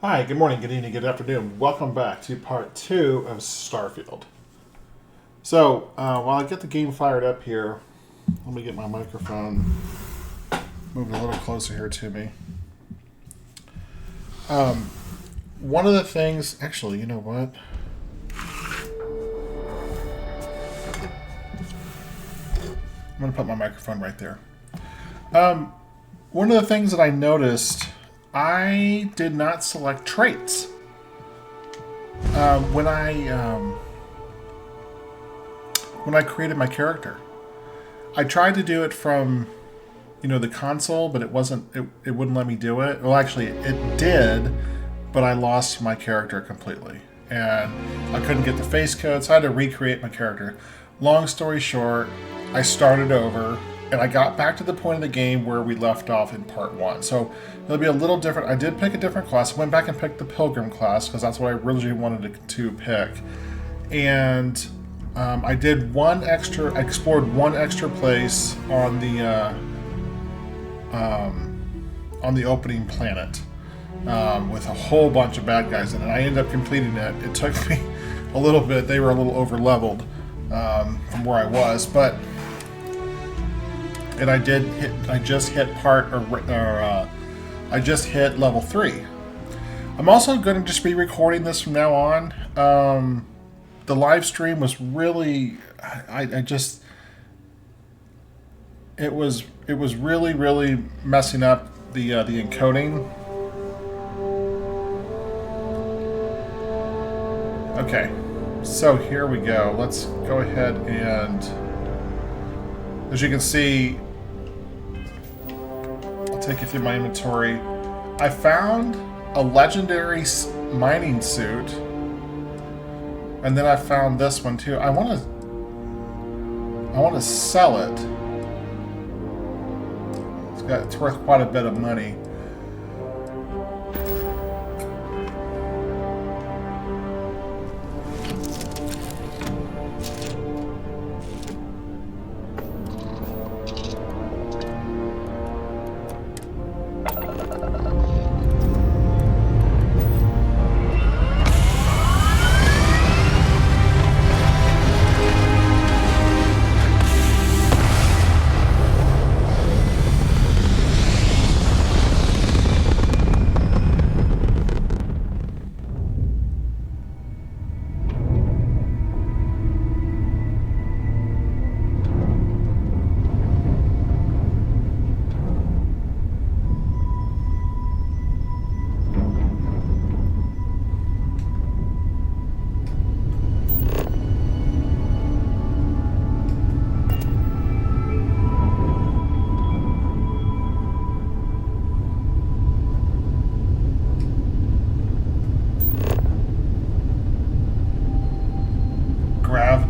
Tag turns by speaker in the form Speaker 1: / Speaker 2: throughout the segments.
Speaker 1: Hi, good morning, good evening, good afternoon. Welcome back to part 2 of Starfield. So, while I get the game fired up here, let me get my microphone moved a little closer here to me. One of the things, actually, you know what? I'm going to put my microphone right there. One of the things that I noticed, I did not select traits. When I created my character, I tried to do it from, the console, but it wasn't. It wouldn't let me do it. Well, actually, it did, but I lost my character completely, and I couldn't get the face code, so I had to recreate my character. Long story short, I started over, and I got back to the point of the game where we left off in part 1. So it'll be a little different. I did pick a different class. I went back and picked the Pilgrim class because that's what I originally wanted to pick. And I did explored one extra place on the opening planet with a whole bunch of bad guys in it. I ended up completing it. It took me a little bit. They were a little over leveled from where I was, but. And I just hit level 3. I'm also going to just be recording this from now on. The live stream was really, it was really messing up the encoding. Okay, so here we go. Let's go ahead and, as you can see, take you through my inventory. I found a legendary mining suit, and then I found this one too. I want to sell it. It's worth quite a bit of money.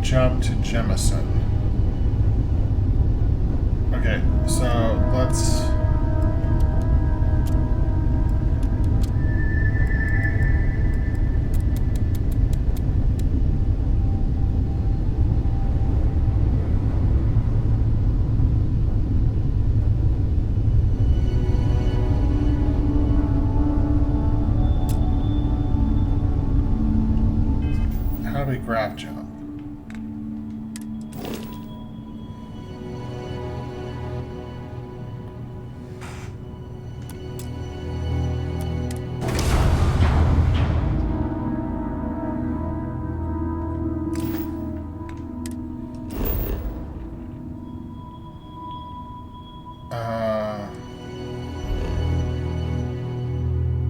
Speaker 1: Jump to Jemison. Okay, so let's... How do we grab jump?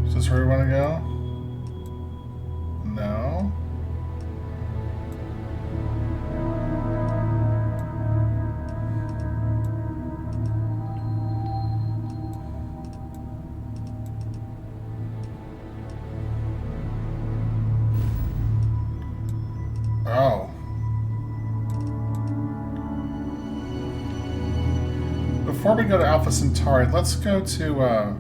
Speaker 1: Is this where we want to go? No. Oh. Before we go to Alpha Centauri, let's go to,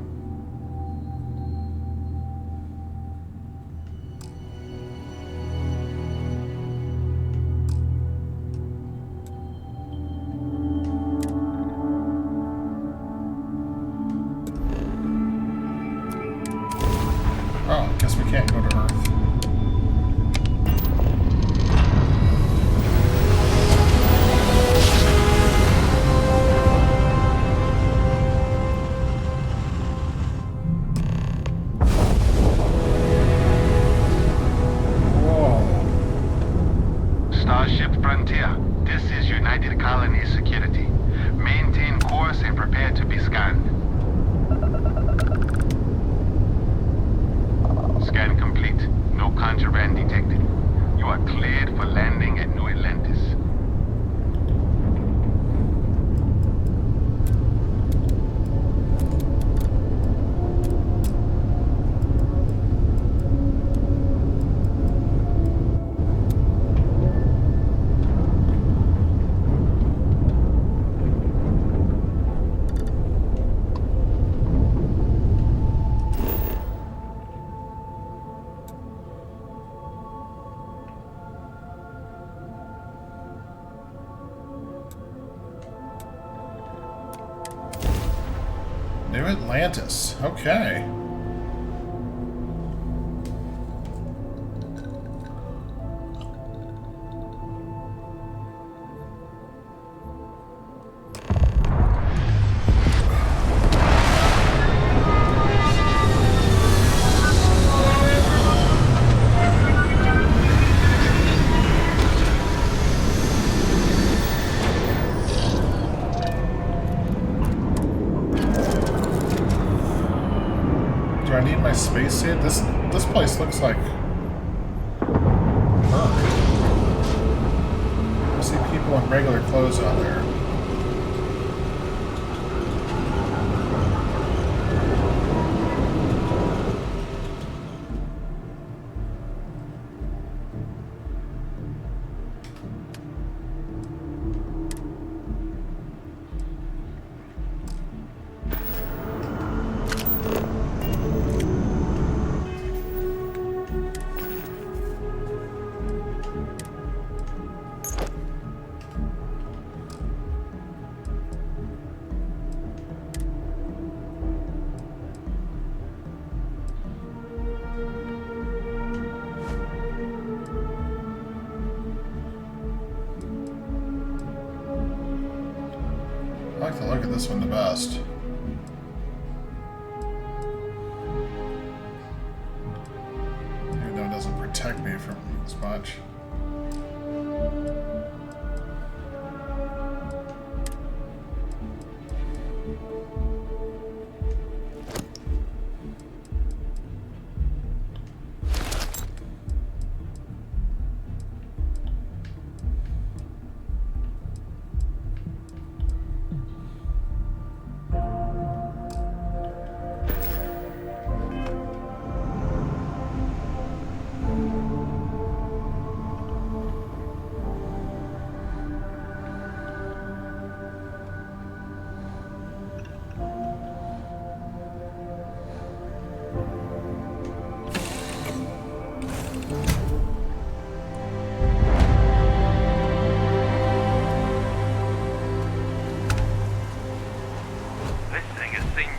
Speaker 1: Oh. guess we can't go to Earth.
Speaker 2: Starship Frontier, this is United Colonies Security. Maintain course and prepare to be scanned. Scan complete. No contraband detected. You are cleared for landing at New Atlantis.
Speaker 1: New Atlantis. Okay. Do I need my spacesuit? This place looks like Earth. I see people in regular clothes out there. I like to look at this one the best. Even though it doesn't protect me from as much.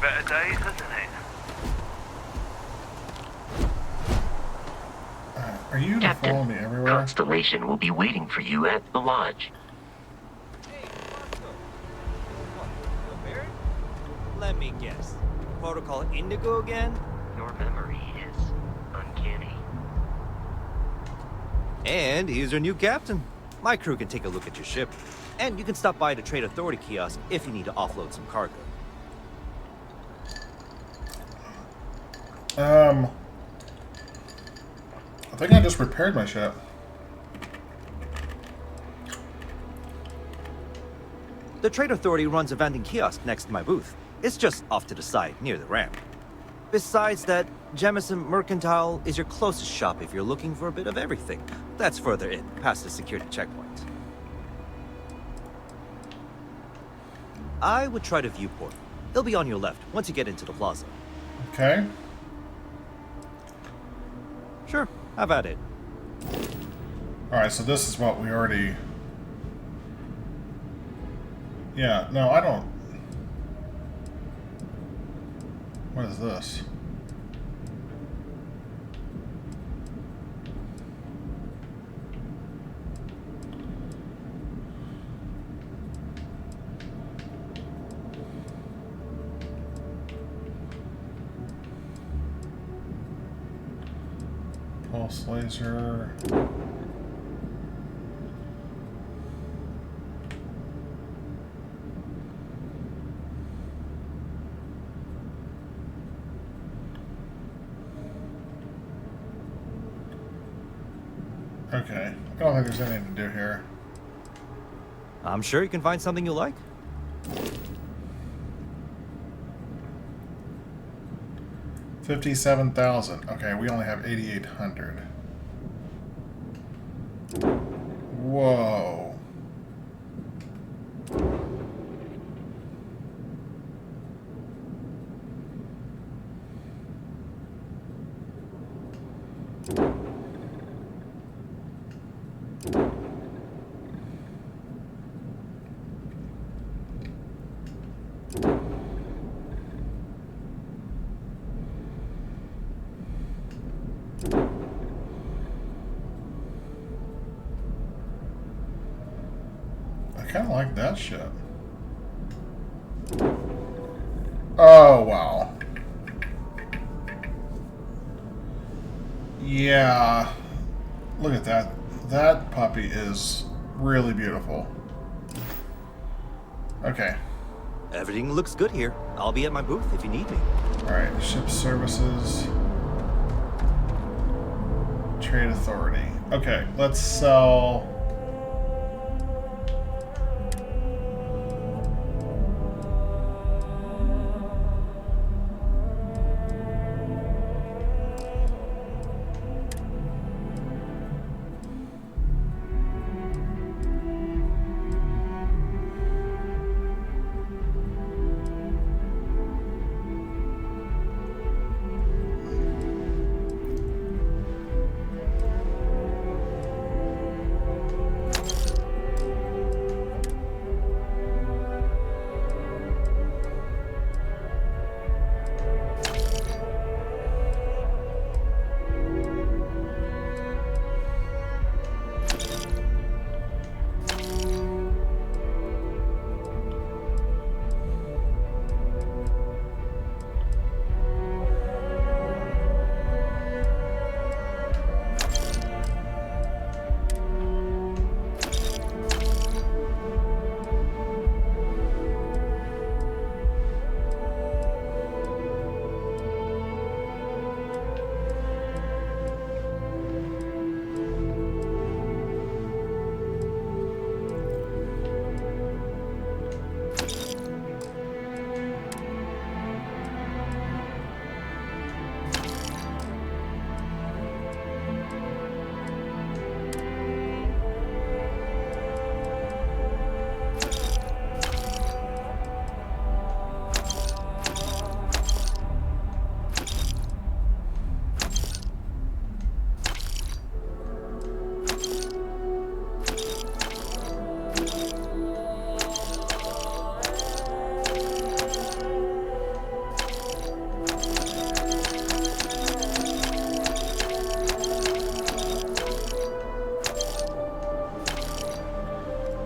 Speaker 3: Better days, hasn't it?
Speaker 1: Are you gonna follow me everywhere?
Speaker 4: Constellation will be waiting for you at the lodge.
Speaker 5: Hey, what, Barrett? Let me guess. Protocol Indigo again?
Speaker 4: Your memory is uncanny.
Speaker 5: And he's your new captain. My crew can take a look at your ship. And you can stop by the Trade Authority kiosk if you need to offload some cargo.
Speaker 1: I think I just repaired my ship.
Speaker 5: The Trade Authority runs a vending kiosk next to my booth. It's just off to the side, near the ramp. Besides that, Jemison Mercantile is your closest shop if you're looking for a bit of everything. That's further in, past the security checkpoint. I would try the Viewport. It'll be on your left, once you get into the plaza.
Speaker 1: Okay.
Speaker 5: Sure, have at it.
Speaker 1: Alright, so this is what we already... Yeah, no, I don't... What is this? Pulse laser. Okay, I don't think there's anything to do here.
Speaker 5: I'm sure you can find something you like.
Speaker 1: $57,000. Okay, we only have 8,800. Whoa. I kind of like that ship. Oh, wow. Yeah. Look at that. That puppy is really beautiful. Okay.
Speaker 5: Everything looks good here. I'll be at my booth if you need me.
Speaker 1: Alright, ship services. Trade authority. Okay, let's sell.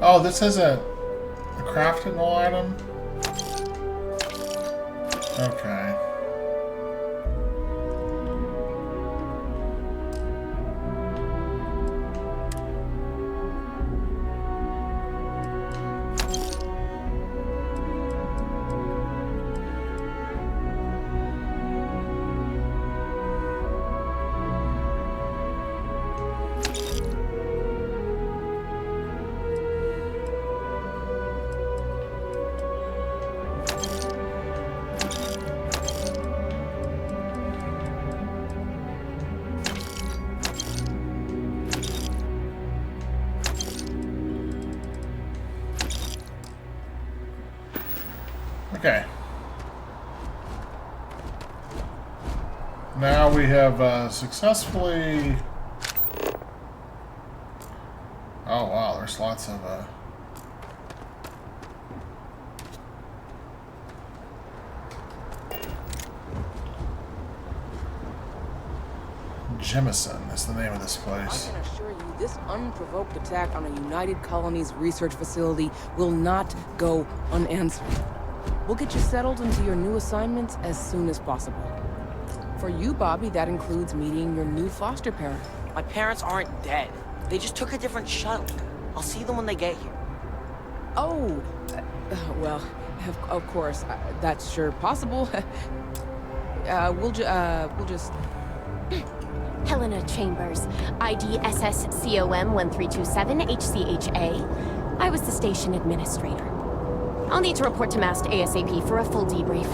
Speaker 1: Oh, this is a craftable item? Okay. Okay. Now we have successfully... Oh wow, there's lots of... Jemison is the name of this place.
Speaker 6: I can assure you, this unprovoked attack on a United Colonies research facility will not go unanswered. We'll get you settled into your new assignments as soon as possible. For you, Bobby, that includes meeting your new foster parent.
Speaker 7: My parents aren't dead. They just took a different shuttle. I'll see them when they get here.
Speaker 6: Oh, well, of course, that's sure possible. We'll just...
Speaker 8: Helena Chambers, ID SSCOM 1327 HCHA. I was the station administrator. I'll need to report to Mast ASAP for a full debrief.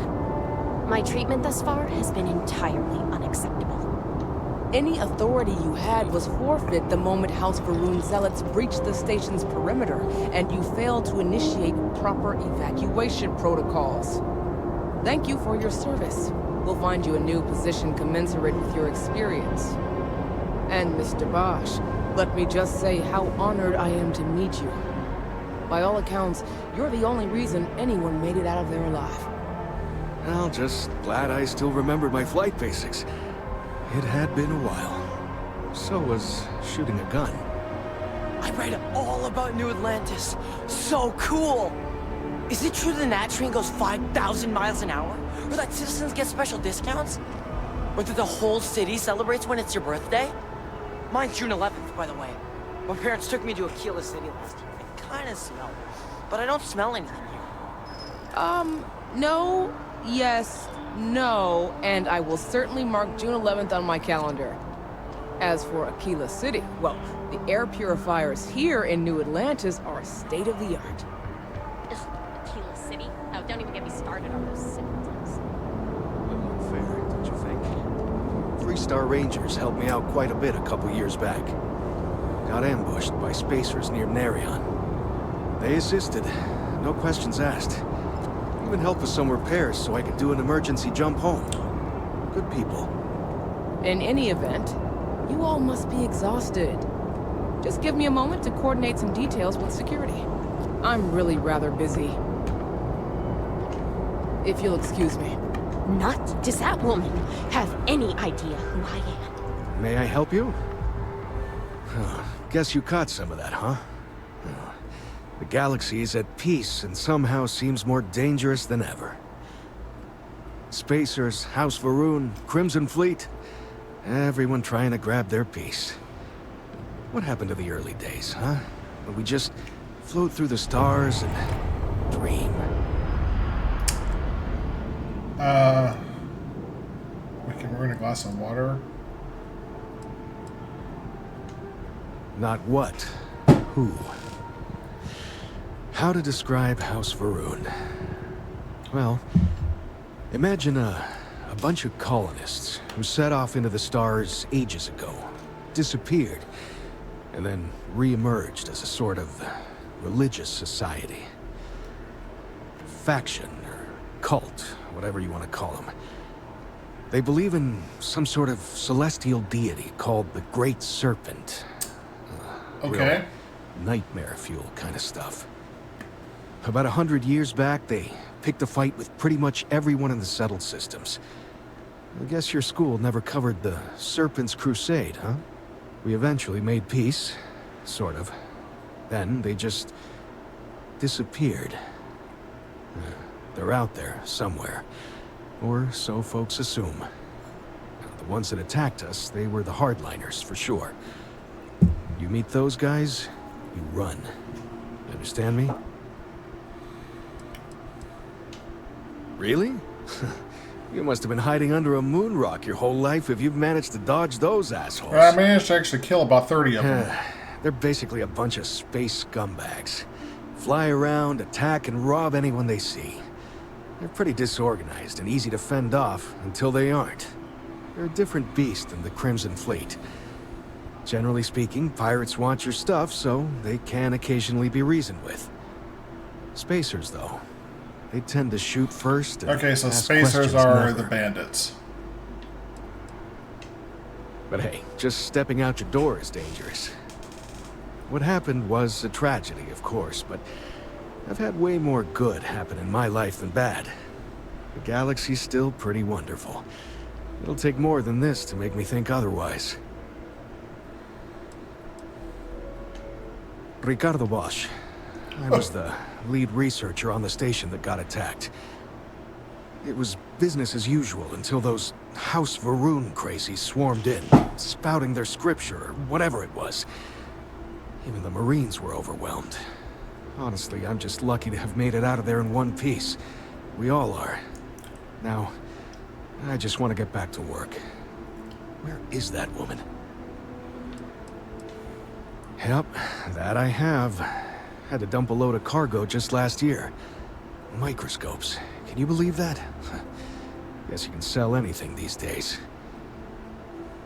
Speaker 8: My treatment thus far has been entirely unacceptable.
Speaker 6: Any authority you had was forfeit the moment House Varun zealots breached the station's perimeter, and you failed to initiate proper evacuation protocols. Thank you for your service. We'll find you a new position commensurate with your experience. And Mr. Bosch, let me just say how honored I am to meet you. By all accounts, you're the only reason anyone made it out of there alive.
Speaker 9: Well, just glad I still remembered my flight basics. It had been a while. So was shooting a gun.
Speaker 7: I read all about New Atlantis. So cool! Is it true the Nat train goes 5,000 miles an hour? Or that citizens get special discounts? Or that the whole city celebrates when it's your birthday? Mine's June 11th, by the way. My parents took me to Aquila City last year. It kinda smelled. But I don't smell anything here.
Speaker 6: No, yes, no, and I will certainly mark June 11th on my calendar. As for Aquila City, well, the air purifiers here in New Atlantis are state-of-the-art.
Speaker 8: Aquila City? Oh, don't even get me started on those simpletons.
Speaker 9: A little unfair, don't you think? 3-star Rangers helped me out quite a bit a couple years back. Got ambushed by spacers near Narion. They assisted, no questions asked. Even helped with some repairs so I could do an emergency jump home. Good people.
Speaker 6: In any event, you all must be exhausted. Just give me a moment to coordinate some details with security. I'm really rather busy. If you'll excuse me.
Speaker 8: Not does that woman have any idea who I am?
Speaker 9: May I help you? Guess you caught some of that, huh? The galaxy is at peace and somehow seems more dangerous than ever. Spacers, House Varun, Crimson Fleet, everyone trying to grab their piece. What happened to the early days, huh? When we just float through the stars and dream.
Speaker 1: We can ruin a glass of water.
Speaker 9: Not what, who. How to describe House Varun? Well, imagine a bunch of colonists who set off into the stars ages ago, disappeared, and then re-emerged as a sort of religious society. Faction, or cult, whatever you want to call them. They believe in some sort of celestial deity called the Great Serpent.
Speaker 1: Okay.
Speaker 9: Real nightmare fuel kind of stuff. About 100 years back, they picked a fight with pretty much everyone in the settled systems. I guess your school never covered the Serpent's Crusade, huh? We eventually made peace, sort of. Then they just disappeared. They're out there, somewhere. Or so folks assume. The ones that attacked us, they were the hardliners, for sure. You meet those guys, you run. Understand me? Really? You must have been hiding under a moon rock your whole life if you've managed to dodge those assholes.
Speaker 1: I managed to actually kill about 30 of them.
Speaker 9: They're basically a bunch of space scumbags. Fly around, attack, and rob anyone they see. They're pretty disorganized and easy to fend off until they aren't. They're a different beast than the Crimson Fleet. Generally speaking, pirates want your stuff, so they can occasionally be reasoned with. Spacers, though, they tend to shoot first and
Speaker 1: Okay, so
Speaker 9: ask
Speaker 1: spacers
Speaker 9: questions
Speaker 1: are
Speaker 9: never.
Speaker 1: the bandits.
Speaker 9: But hey, just stepping out your door is dangerous. What happened was a tragedy, of course, but I've had way more good happen in my life than bad. The galaxy's still pretty wonderful. It'll take more than this to make me think otherwise. Ricardo Bosch. I was the lead researcher on the station that got attacked. It was business as usual until those House Varun crazies swarmed in, spouting their scripture or whatever it was. Even the Marines were overwhelmed. Honestly, I'm just lucky to have made it out of there in one piece. We all are. Now, I just want to get back to work. Where is that woman? Yep, that I have. Had to dump a load of cargo just last year. Microscopes. Can you believe that? Guess you can sell anything these days.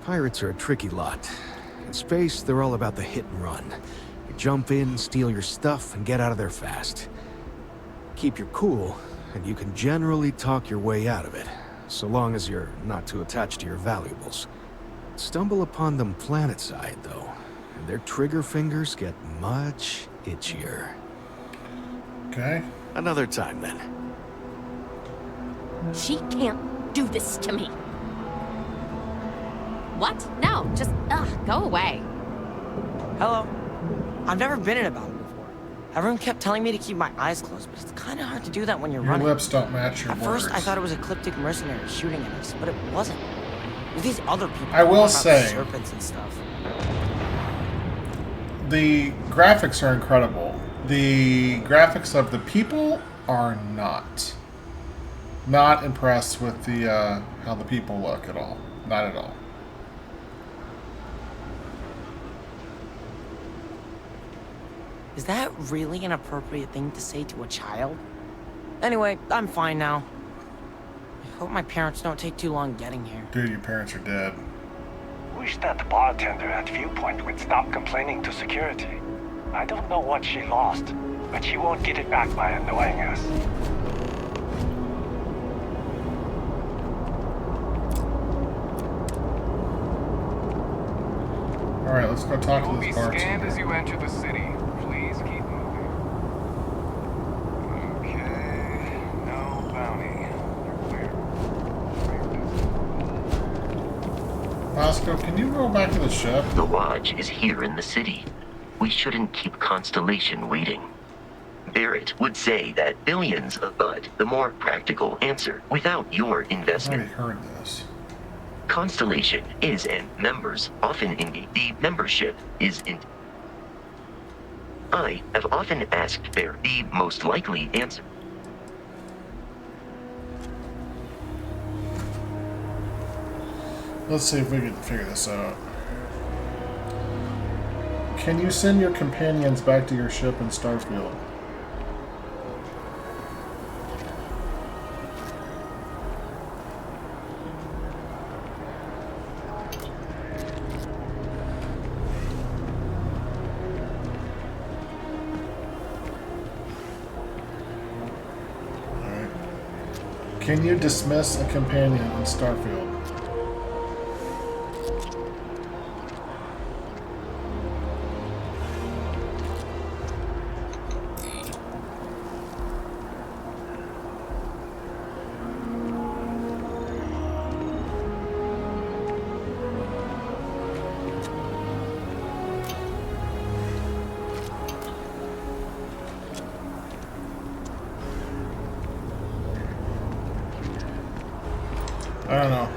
Speaker 9: Pirates are a tricky lot. In space, they're all about the hit and run. You jump in, steal your stuff, and get out of there fast. Keep your cool, and you can generally talk your way out of it, so long as you're not too attached to your valuables. Stumble upon them planetside, though, and their trigger fingers get much itchier.
Speaker 1: Okay.
Speaker 9: Another time, then.
Speaker 8: She can't do this to me. What? No, just, go away.
Speaker 7: Hello. I've never been in a battle before. Everyone kept telling me to keep my eyes closed, but it's kind of hard to do that when you're
Speaker 1: Your
Speaker 7: running.
Speaker 1: lips don't match your
Speaker 7: At
Speaker 1: words.
Speaker 7: first, I thought it was ecliptic mercenaries shooting at us, but it wasn't. It was these other people.
Speaker 1: I will
Speaker 7: talking about
Speaker 1: say-
Speaker 7: serpents and stuff.
Speaker 1: The graphics are incredible. The graphics of the people are not. Not impressed with the how the people look at all. Not at all.
Speaker 7: Is that really an appropriate thing to say to a child? Anyway, I'm fine now. I hope my parents don't take too long getting here.
Speaker 1: Dude, your parents are dead.
Speaker 10: Wish that bartender at Viewpoint would stop complaining to security. I don't know what she lost, but she won't get it back by annoying us.
Speaker 1: Alright, let's go talk
Speaker 11: You
Speaker 1: to
Speaker 11: will be
Speaker 1: this
Speaker 11: scanned
Speaker 1: bartender.
Speaker 11: as you enter the city. Please keep moving. Okay. No bounty. You're clear.
Speaker 1: Bosco, can you go back to the ship?
Speaker 4: The lodge is here in the city. We shouldn't keep Constellation waiting. Barrett would say that billions, but the more practical answer, without your
Speaker 1: I've
Speaker 4: investment.
Speaker 1: already heard this.
Speaker 4: Constellation is and members often indicate the membership is in. I have often asked Bear the most likely answer.
Speaker 1: Let's see if we can figure this out. Can you send your companions back to your ship in Starfield? Alright. Can you dismiss a companion in Starfield? I don't know.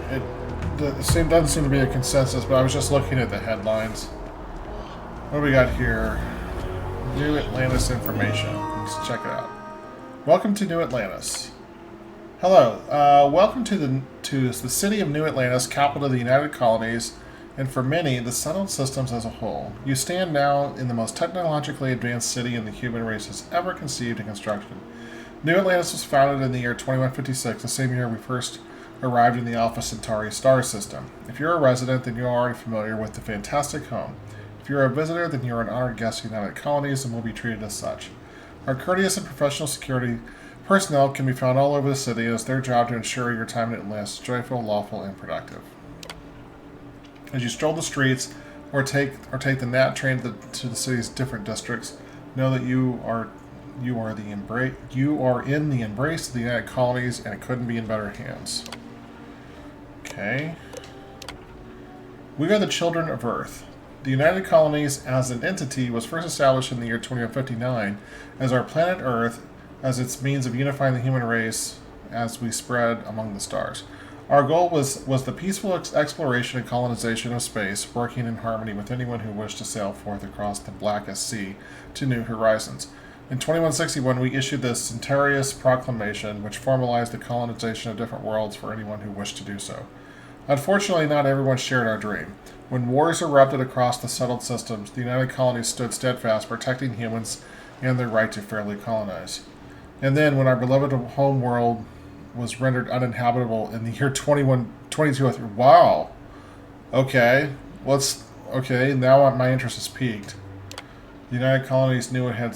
Speaker 1: Doesn't seem to be a consensus, but I was just looking at the headlines. What do we got here? New Atlantis information. Let's check it out. Welcome to New Atlantis. Hello. Welcome to the city of New Atlantis, capital of the United Colonies, and for many, the settled systems as a whole. You stand now in the most technologically advanced city in the human race has ever conceived and constructed. New Atlantis was founded in the year 2156, the same year we first arrived in the Alpha Centauri star system. If you're a resident, then you're already familiar with the fantastic home. If you're a visitor, then you're an honored guest of the United Colonies and will be treated as such. Our courteous and professional security personnel can be found all over the city, and it's their job to ensure your time in Atlantis is joyful, lawful, and productive. As you stroll the streets or take the NAT train to the city's different districts, know that you are in the embrace of the United Colonies, and it couldn't be in better hands. Okay. We are the children of Earth. The United Colonies as an entity was first established in the year 2159 as our planet Earth as its means of unifying the human race as we spread among the stars. Our goal was the peaceful exploration and colonization of space, working in harmony with anyone who wished to sail forth across the blackest sea to new horizons. In 2161, we issued the Centarius Proclamation, which formalized the colonization of different worlds for anyone who wished to do so. Unfortunately, not everyone shared our dream. When wars erupted across the settled systems, the United Colonies stood steadfast, protecting humans and their right to fairly colonize. And then, when our beloved home world was rendered uninhabitable in the year 2203, wow. Okay, now my interest is piqued. The United Colonies knew it had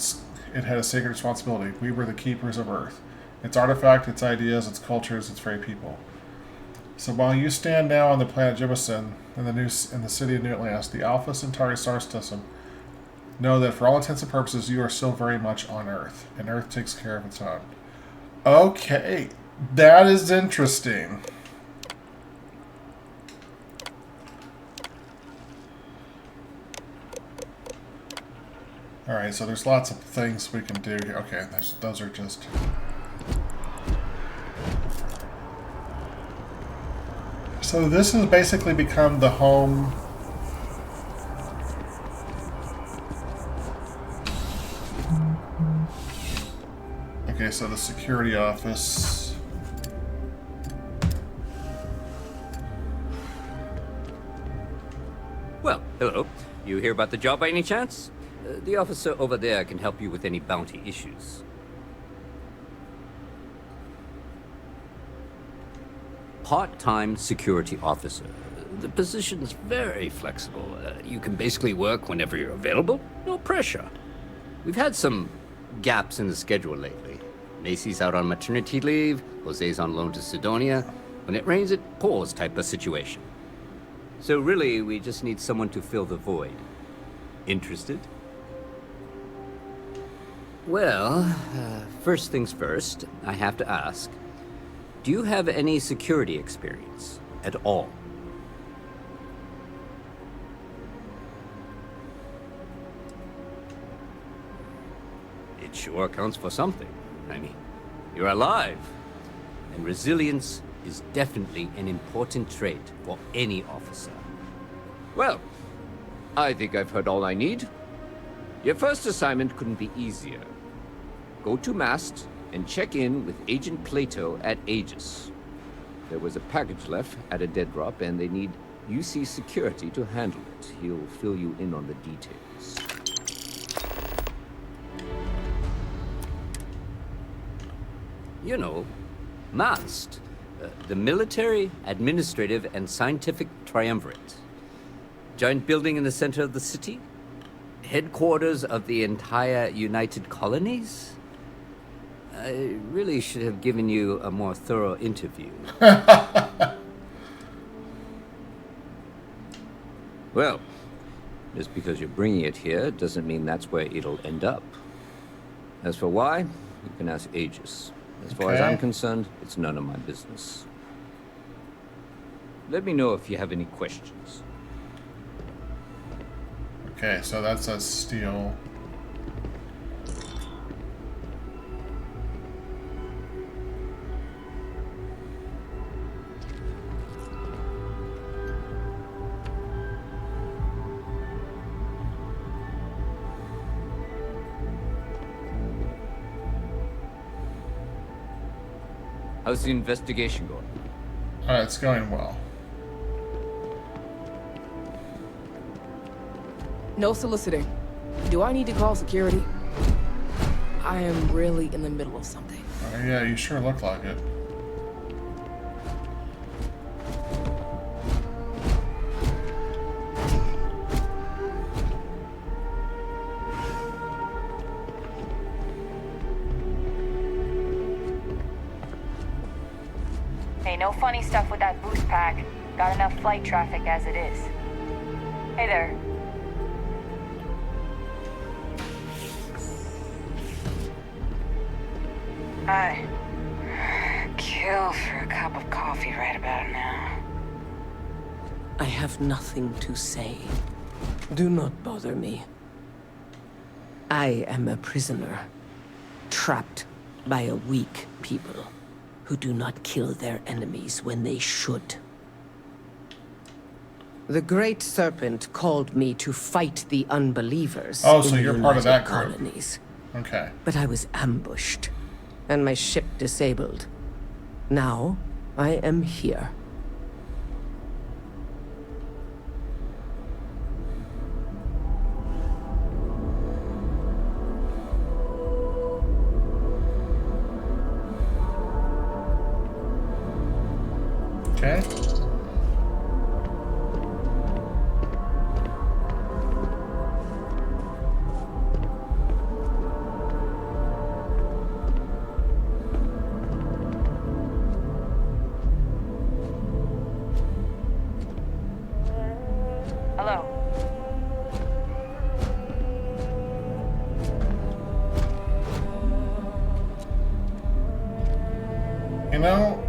Speaker 1: a sacred responsibility. We were the keepers of Earth. Its artifact, its ideas, its cultures, its very people. So while you stand now on the planet Jemison in the city of New Atlantis, the Alpha Centauri star system, know that for all intents and purposes, you are still very much on Earth, and Earth takes care of its own. Okay, that is interesting. Alright, so there's lots of things we can do here. Okay, those are just... So this has basically become the home... Okay, so the security office...
Speaker 12: Well, hello. You hear about the job by any chance? The officer over there can help you with any bounty issues. Part-time security officer. The position's very flexible. You can basically work whenever you're available. No pressure. We've had some gaps in the schedule lately. Macy's out on maternity leave, Jose's on loan to Sidonia. When it rains, it pours type of situation. So really, we just need someone to fill the void. Interested? Well, first things first, I have to ask. Do you have any security experience at all? It sure counts for something. I mean, you're alive. And resilience is definitely an important trait for any officer. Well, I think I've heard all I need. Your first assignment couldn't be easier. Go to Mast and check in with Agent Plato at Aegis. There was a package left at a dead drop, and they need UC security to handle it. He'll fill you in on the details. You know, MAST, the Military, Administrative, and Scientific Triumvirate. Giant building in the center of the city? Headquarters of the entire United Colonies? I really should have given you a more thorough interview. Well, just because you're bringing it here doesn't mean that's where it'll end up. As for why, you can ask Aegis. As far as I'm concerned, it's none of my business. Let me know if you have any questions.
Speaker 1: Okay, so that's a steal.
Speaker 12: How's the investigation going?
Speaker 1: It's going well.
Speaker 6: No soliciting. Do I need to call security? I am really in the middle of something.
Speaker 1: Yeah, you sure look like it.
Speaker 13: Hey, no funny stuff with that boost pack. Got enough flight traffic as it is. Hey there. I'd kill for a cup of coffee right about now.
Speaker 7: I have nothing to say. Do not bother me. I am a prisoner, trapped by a weak people
Speaker 14: who do not kill their enemies when they should. The Great Serpent called me to fight the unbelievers.
Speaker 1: Oh, so you're part of that group.
Speaker 14: Colonies.
Speaker 1: Okay.
Speaker 14: But I was ambushed, and my ship disabled. Now, I am here.
Speaker 1: Okay.
Speaker 13: Hello.
Speaker 1: You know,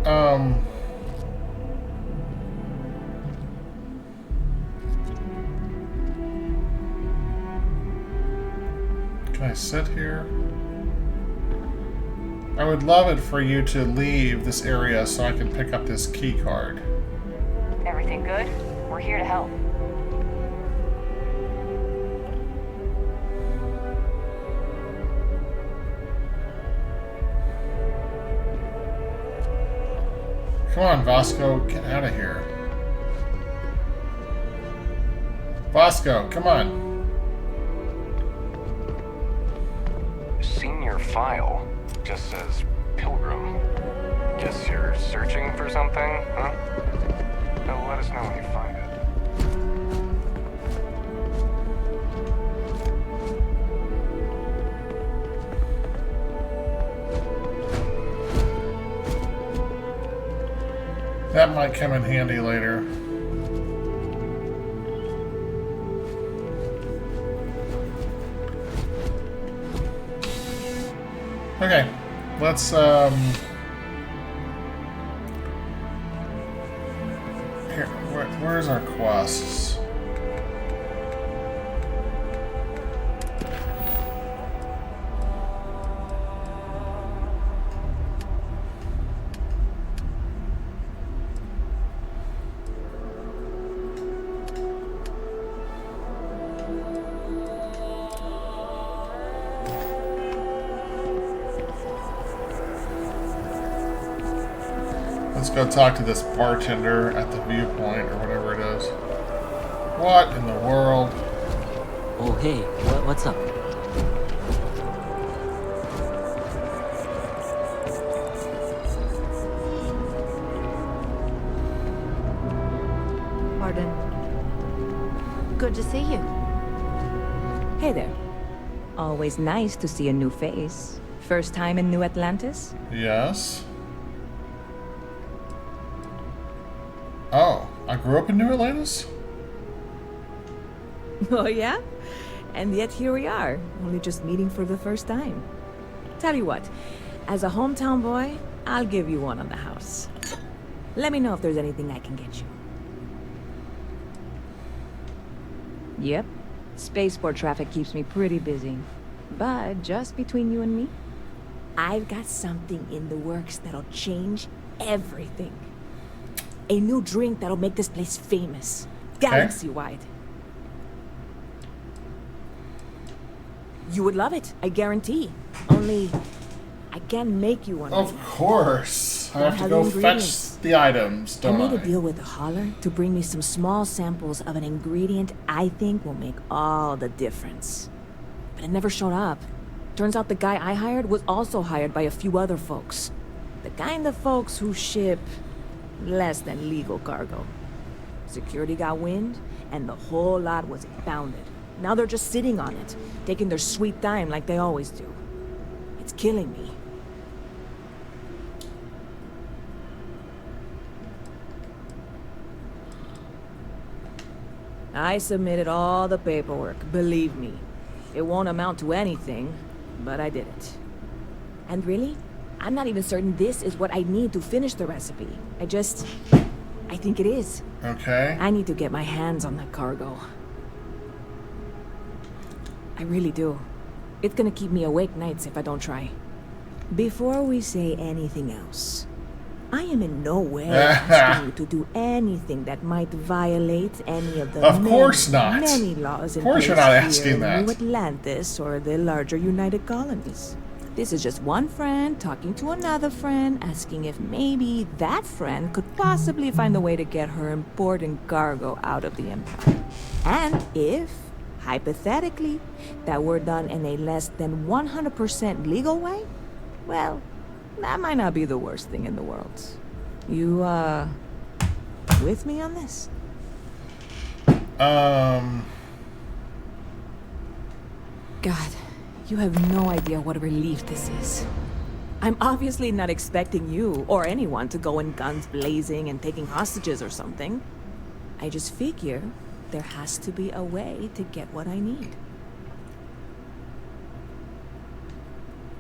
Speaker 1: can I sit here? I would love it for you to leave this area so I can pick up this key card.
Speaker 13: Everything good? We're here to help.
Speaker 1: Come on, Vasco, get out of here. Vasco, come on.
Speaker 11: Senior file just says Pilgrim. Guess you're searching for something, huh? No, let us know when you find it.
Speaker 1: That might come in handy later. Okay, let's here, where's our quests? Let's go talk to this bartender at the Viewpoint or whatever it is. What in the world?
Speaker 15: Oh, hey, what's up?
Speaker 16: Pardon. Good to see you. Hey there. Always nice to see a new face. First time in New Atlantis?
Speaker 1: Yes. Oh, I grew up in New Atlantis?
Speaker 16: Oh yeah? And yet here we are, only just meeting for the first time. Tell you what, as a hometown boy, I'll give you one on the house. Let me know if there's anything I can get you. Yep, spaceport traffic keeps me pretty busy. But just between you and me, I've got something in the works that'll change everything. A new drink that'll make this place famous, galaxy-wide. You would love it, I guarantee. Only, I can't make you one.
Speaker 1: Of course. I have to go fetch the items, don't I?
Speaker 16: I made a deal with the hauler to bring me some small samples of an ingredient I think will make all the difference. But it never showed up. Turns out the guy I hired was also hired by a few other folks. The kind of folks who ship less than legal cargo. Security got wind, and the whole lot was impounded. Now they're just sitting on it, taking their sweet time like they always do. It's killing me. I submitted all the paperwork, believe me. It won't amount to anything, but I did it. And really, I'm not even certain this is what I need to finish the recipe. I think it is.
Speaker 1: Okay.
Speaker 16: I need to get my hands on that cargo. I really do. It's gonna keep me awake nights if I don't try. Before we say anything else, I am in no way asking you to do anything that might violate any of the many laws in place
Speaker 1: you're not asking
Speaker 16: here in
Speaker 1: that.
Speaker 16: New Atlantis or the larger United Colonies. This is just one friend talking to another friend, asking if maybe that friend could possibly find a way to get her important cargo out of the Empire. And if, hypothetically, that were done in a less than 100% legal way, well, that might not be the worst thing in the world. You, with me on this?
Speaker 1: God,
Speaker 16: you have no idea what a relief this is. I'm obviously not expecting you or anyone to go in guns blazing and taking hostages or something. I just figure there has to be a way to get what I need.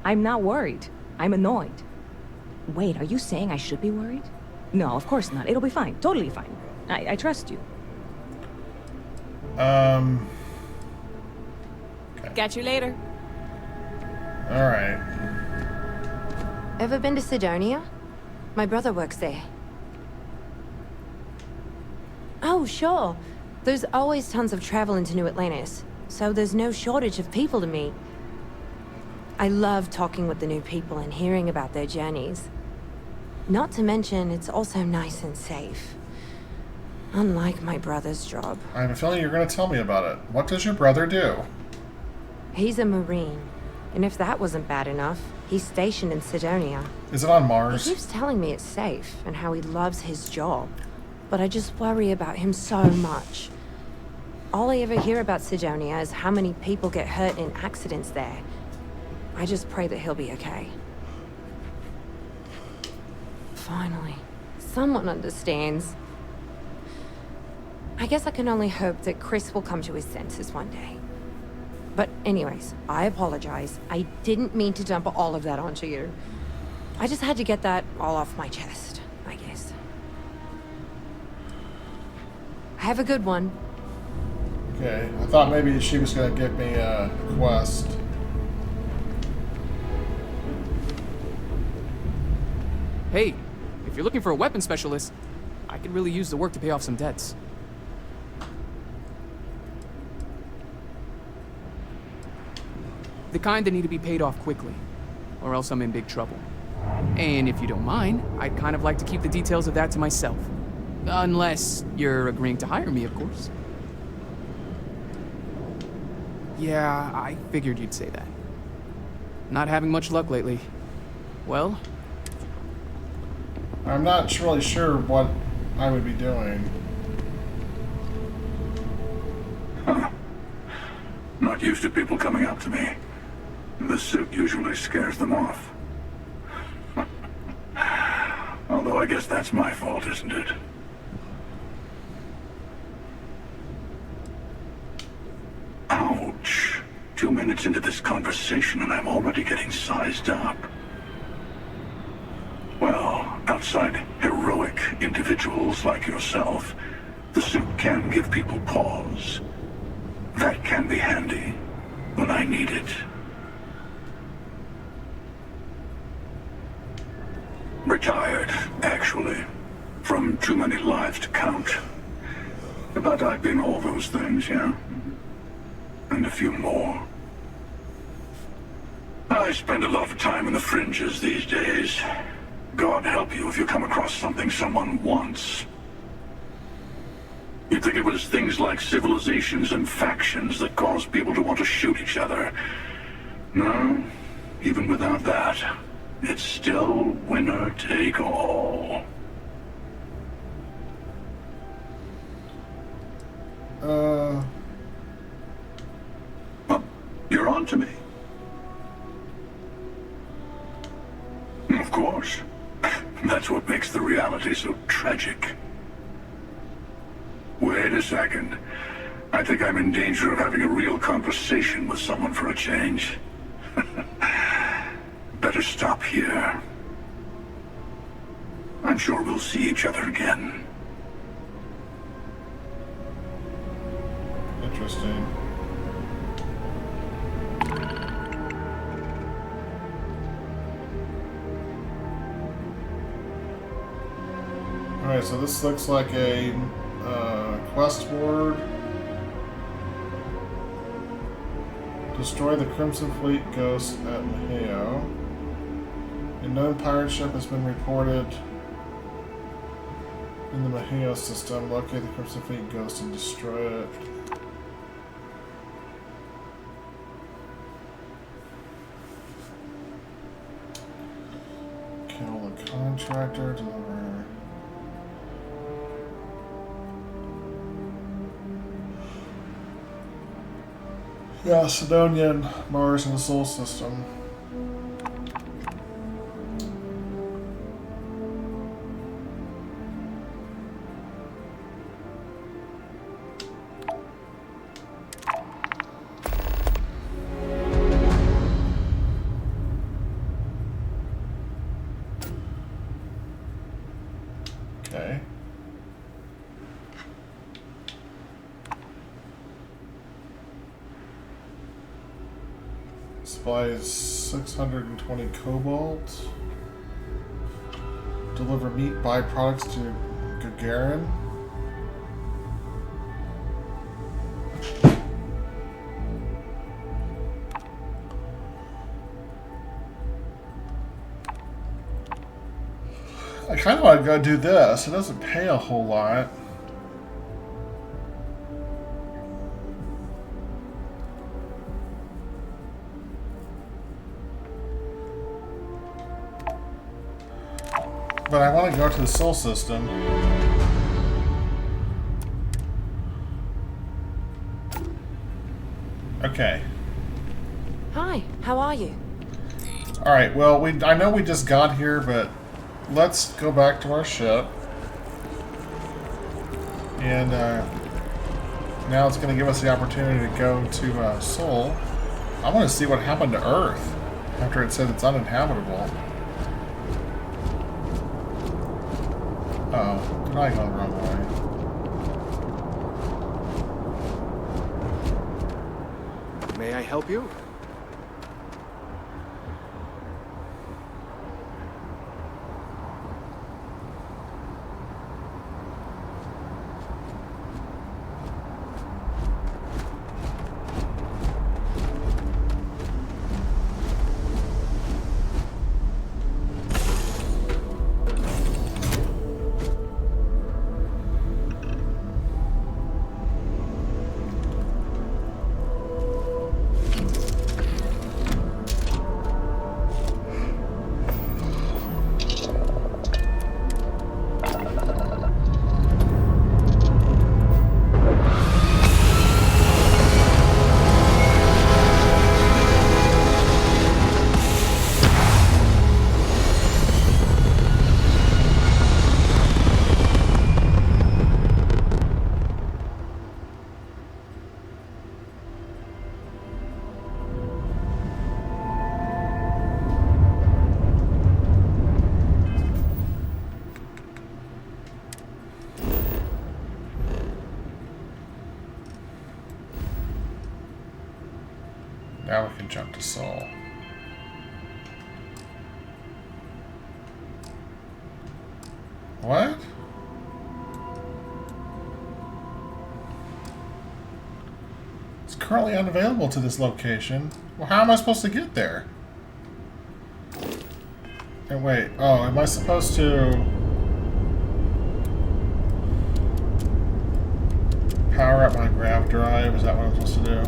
Speaker 16: I'm not worried. I'm annoyed. Wait, are you saying I should be worried? No, of course not. It'll be fine. Totally fine. I trust you.
Speaker 1: Okay.
Speaker 16: Catch you later.
Speaker 1: Alright.
Speaker 8: Ever been to Sidonia? My brother works there. Oh, sure. There's always tons of travel into New Atlantis, so there's no shortage of people to meet. I love talking with the new people and hearing about their journeys. Not to mention, it's also nice and safe. Unlike my brother's job.
Speaker 1: I have a feeling you're going to tell me about it. What does your brother do?
Speaker 8: He's a Marine. And if that wasn't bad enough, he's stationed in Sidonia.
Speaker 1: Is it on Mars?
Speaker 8: He keeps telling me it's safe and how he loves his job. But I just worry about him so much. All I ever hear about Sidonia is how many people get hurt in accidents there. I just pray that he'll be okay. Finally, someone understands. I guess I can only hope that Chris will come to his senses one day. But anyways, I apologize. I didn't mean to dump all of that onto you. I just had to get that all off my chest, I guess. Have a good one.
Speaker 1: Okay, I thought maybe she was going to give me a quest.
Speaker 17: Hey, if you're looking for a weapon specialist, I could really use the work to pay off some debts. The kind that need to be paid off quickly, or else I'm in big trouble. And if you don't mind, I'd kind of like to keep the details of that to myself. Unless you're agreeing to hire me, of course. Yeah, I figured you'd say that. Not having much luck lately. Well,
Speaker 1: I'm not really sure what I would be doing.
Speaker 18: Huh. Not used to people coming up to me. The suit usually scares them off. Although I guess that's my fault, isn't it? Ouch. 2 minutes into this conversation and I'm already getting sized up. Well, outside heroic individuals like yourself, the suit can give people pause. That can be handy when I need it. Retired, actually. From too many lives to count. But I've been all those things, yeah? And a few more. I spend a lot of time in the fringes these days. God help you if you come across something someone wants. You'd think it was things like civilizations and factions that cause people to want to shoot each other. No, even without that, it's still winner take all. You're on to me. Of course. That's what makes the reality so tragic. Wait a second. I think I'm in danger of having a real conversation with someone for a change. Better stop here. I'm sure we'll see each other again.
Speaker 1: Interesting. Alright, so this looks like a quest board. Destroy the Crimson Fleet Ghost at Maheo. A known pirate ship has been reported in the Maheo system. Locate the Crimson Fleet Ghost and destroy it. Kill the contractor, deliver. Yeah, Sidonian, Mars, and the Sol system. Okay. Supplies 620 cobalt. Deliver meat byproducts to Gagarin. I kind of want to go do this. It doesn't pay a whole lot. But I want to go to the Sol system. Okay.
Speaker 16: Hi, how are you?
Speaker 1: Alright, well, I know we just got here, but let's go back to our ship. And now it's going to give us the opportunity to go to Sol. I want to see what happened to Earth after it said it's uninhabitable. Oh, did I go the wrong way?
Speaker 9: May I help you?
Speaker 1: Now we can jump to Sol. What? It's currently unavailable to this location. Well, how am I supposed to get there? And wait, oh, am I supposed to power up my grav drive? Is that what I'm supposed to do?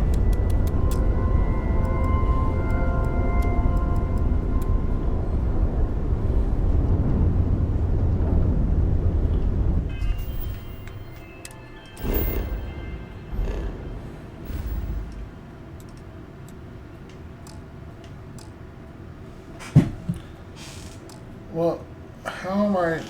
Speaker 1: Well, how am I...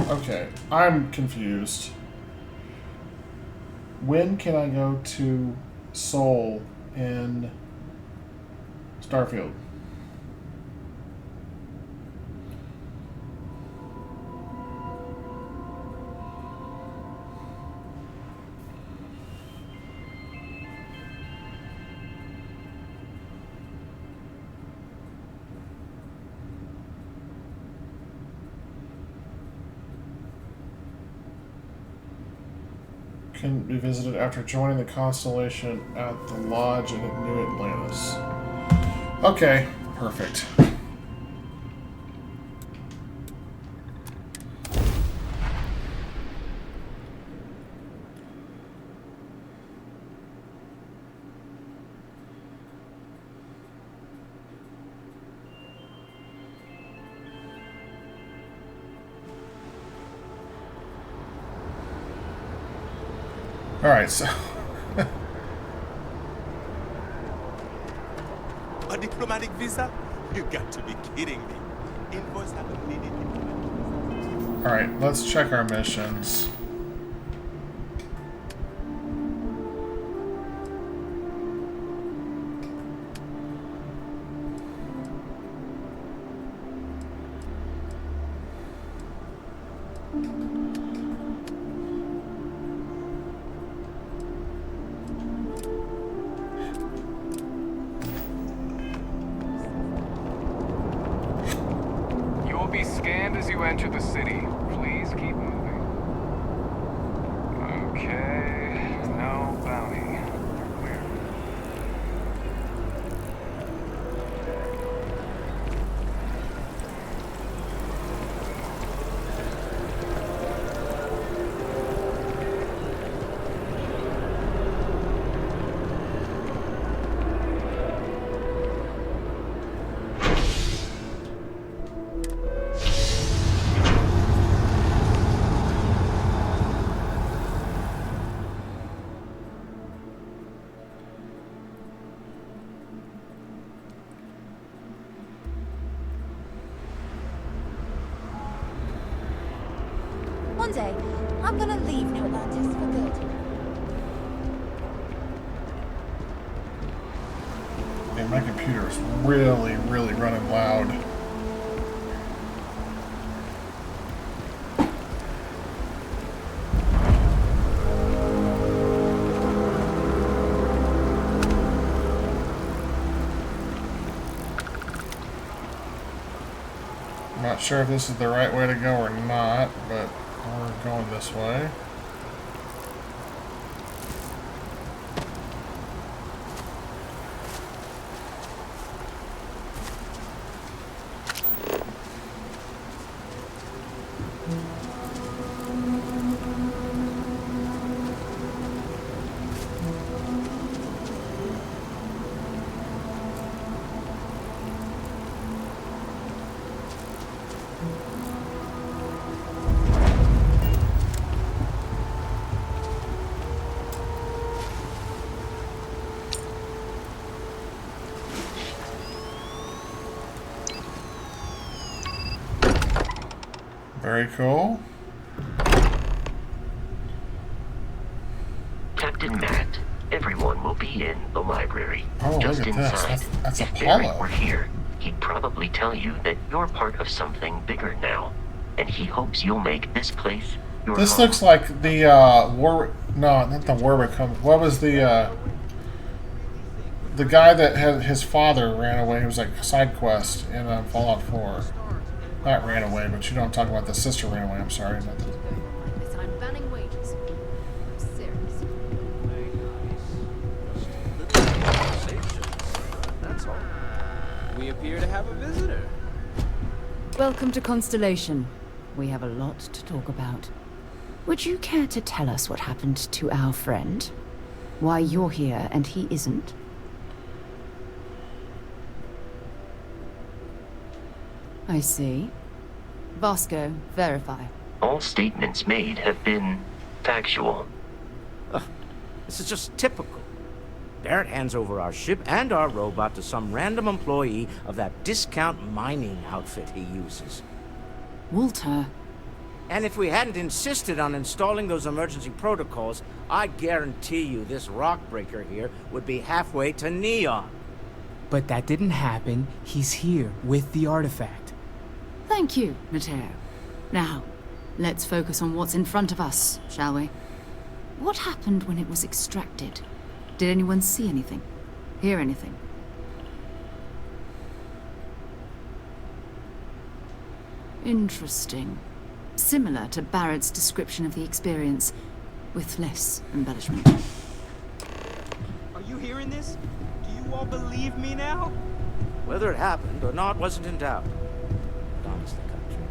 Speaker 1: Okay, I'm confused. When can I go to Sol in Starfield? can be visited after joining the Constellation at the Lodge in New Atlantis. Okay, perfect. Alright, so...
Speaker 19: A diplomatic visa? You got to be kidding me. Invoice haven't needed.
Speaker 1: Alright, let's check our missions.
Speaker 11: Be scanned as you enter the city. Please keep moving. Okay, no bounty. You're clear.
Speaker 20: One day, I'm gonna leave New Atlantis for good.
Speaker 1: Man, my computer is really, really running loud. I'm not sure if this is the right way to go or not, but we're going this way. Very cool.
Speaker 4: Captain Matt, everyone will be in the library.
Speaker 1: Oh,
Speaker 4: just
Speaker 1: look at this.
Speaker 4: inside.
Speaker 1: That's
Speaker 4: if
Speaker 1: Apollo.
Speaker 4: Barrett were here, he'd probably tell you that you're part of something bigger now, and he hopes you'll make this place your
Speaker 1: This
Speaker 4: home.
Speaker 1: looks like the War. No, not the Warwick. What was the guy that had his father ran away? It was like a side quest in Fallout 4. Not ran away, but you know I'm talking about. The sister ran away. I'm sorry. Not the...
Speaker 20: I'm banning wages. Serious.
Speaker 17: That's all. We appear to have a visitor.
Speaker 21: Welcome to Constellation. We have a lot to talk about. Would you care to tell us what happened to our friend? Why you're here and he isn't? I see. Vasco, verify.
Speaker 4: All statements made have been factual.
Speaker 22: This is just typical. Barrett hands over our ship and our robot to some random employee of that discount mining outfit he uses.
Speaker 21: Walter.
Speaker 22: And if we hadn't insisted on installing those emergency protocols, I guarantee you this rock breaker here would be halfway to Neon.
Speaker 17: But that didn't happen. He's here with the artifact.
Speaker 21: Thank you, Matteo. Now, let's focus on what's in front of us, shall we? What happened when it was extracted? Did anyone see anything? Hear anything? Interesting. Similar to Barrett's description of the experience. with less embellishment.
Speaker 2: Are you hearing this? Do you all believe me now?
Speaker 22: Whether it happened or not wasn't in doubt. But honestly, Country,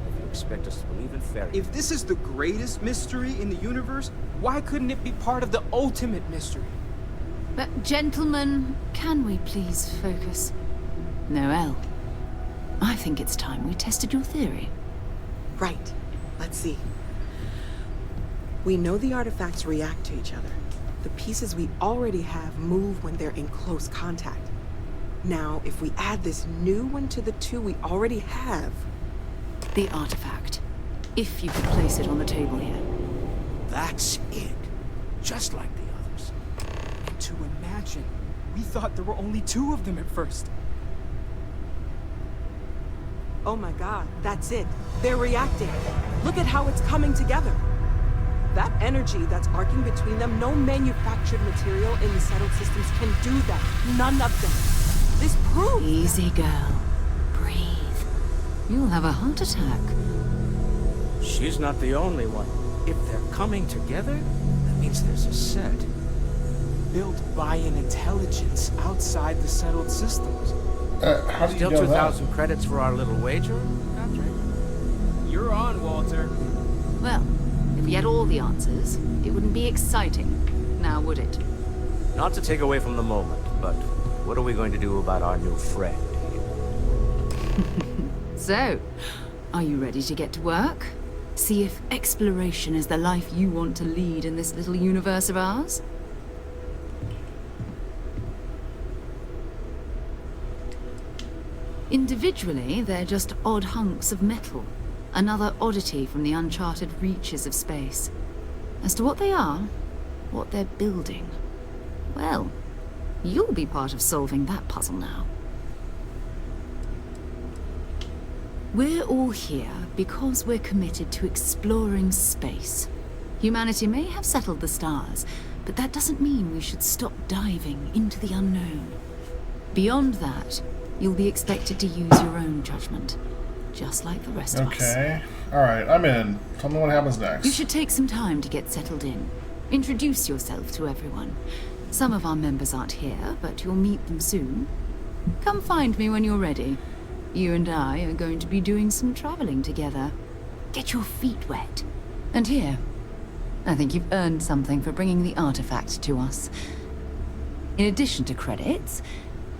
Speaker 22: if you expect us to believe in fairy...
Speaker 2: If this is the greatest mystery in the universe, why couldn't it be part of the ultimate mystery?
Speaker 21: But gentlemen, can we please focus? Noel, I think it's time we tested your theory.
Speaker 3: Right. Let's see. We know the artifacts react to each other. The pieces we already have move when they're in close contact. Now, if we add this new one to the two we already have...
Speaker 21: The artifact. If you could place it on the table here.
Speaker 22: That's it. Just like the others.
Speaker 2: And to imagine, we thought there were only 2 of them at first.
Speaker 3: Oh my god, that's it. They're reacting. Look at how it's coming together. That energy that's arcing between them, no manufactured material in the settled systems can do that. None of them. This proves...
Speaker 21: Easy, girl. Breathe. You'll have a heart attack.
Speaker 22: She's not the only one. If they're coming together, that means there's a set.
Speaker 2: Built by an intelligence outside the settled systems.
Speaker 1: How do you
Speaker 22: Still
Speaker 1: know
Speaker 22: 2,000
Speaker 1: that?
Speaker 22: credits for our little wager?
Speaker 2: You're on, Walter.
Speaker 21: Well, if we had all the answers, it wouldn't be exciting, now would it?
Speaker 22: Not to take away from the moment, but what are we going to do about our new friend?
Speaker 21: So, are you ready to get to work? See if exploration is the life you want to lead in this little universe of ours? Individually, they're just odd hunks of metal. Another oddity from the uncharted reaches of space. As to what they are, what they're building, well, you'll be part of solving that puzzle now. We're all here because we're committed to exploring space. Humanity may have settled the stars, but that doesn't mean we should stop diving into the unknown. Beyond that, you'll be expected to use your own judgment, just like the rest of us.
Speaker 1: Okay. Alright, I'm in. Tell me what happens next.
Speaker 21: You should take some time to get settled in. Introduce yourself to everyone. Some of our members aren't here, but you'll meet them soon. Come find me when you're ready. You and I are going to be doing some traveling together. Get your feet wet. And here, I think you've earned something for bringing the artifact to us. In addition to credits,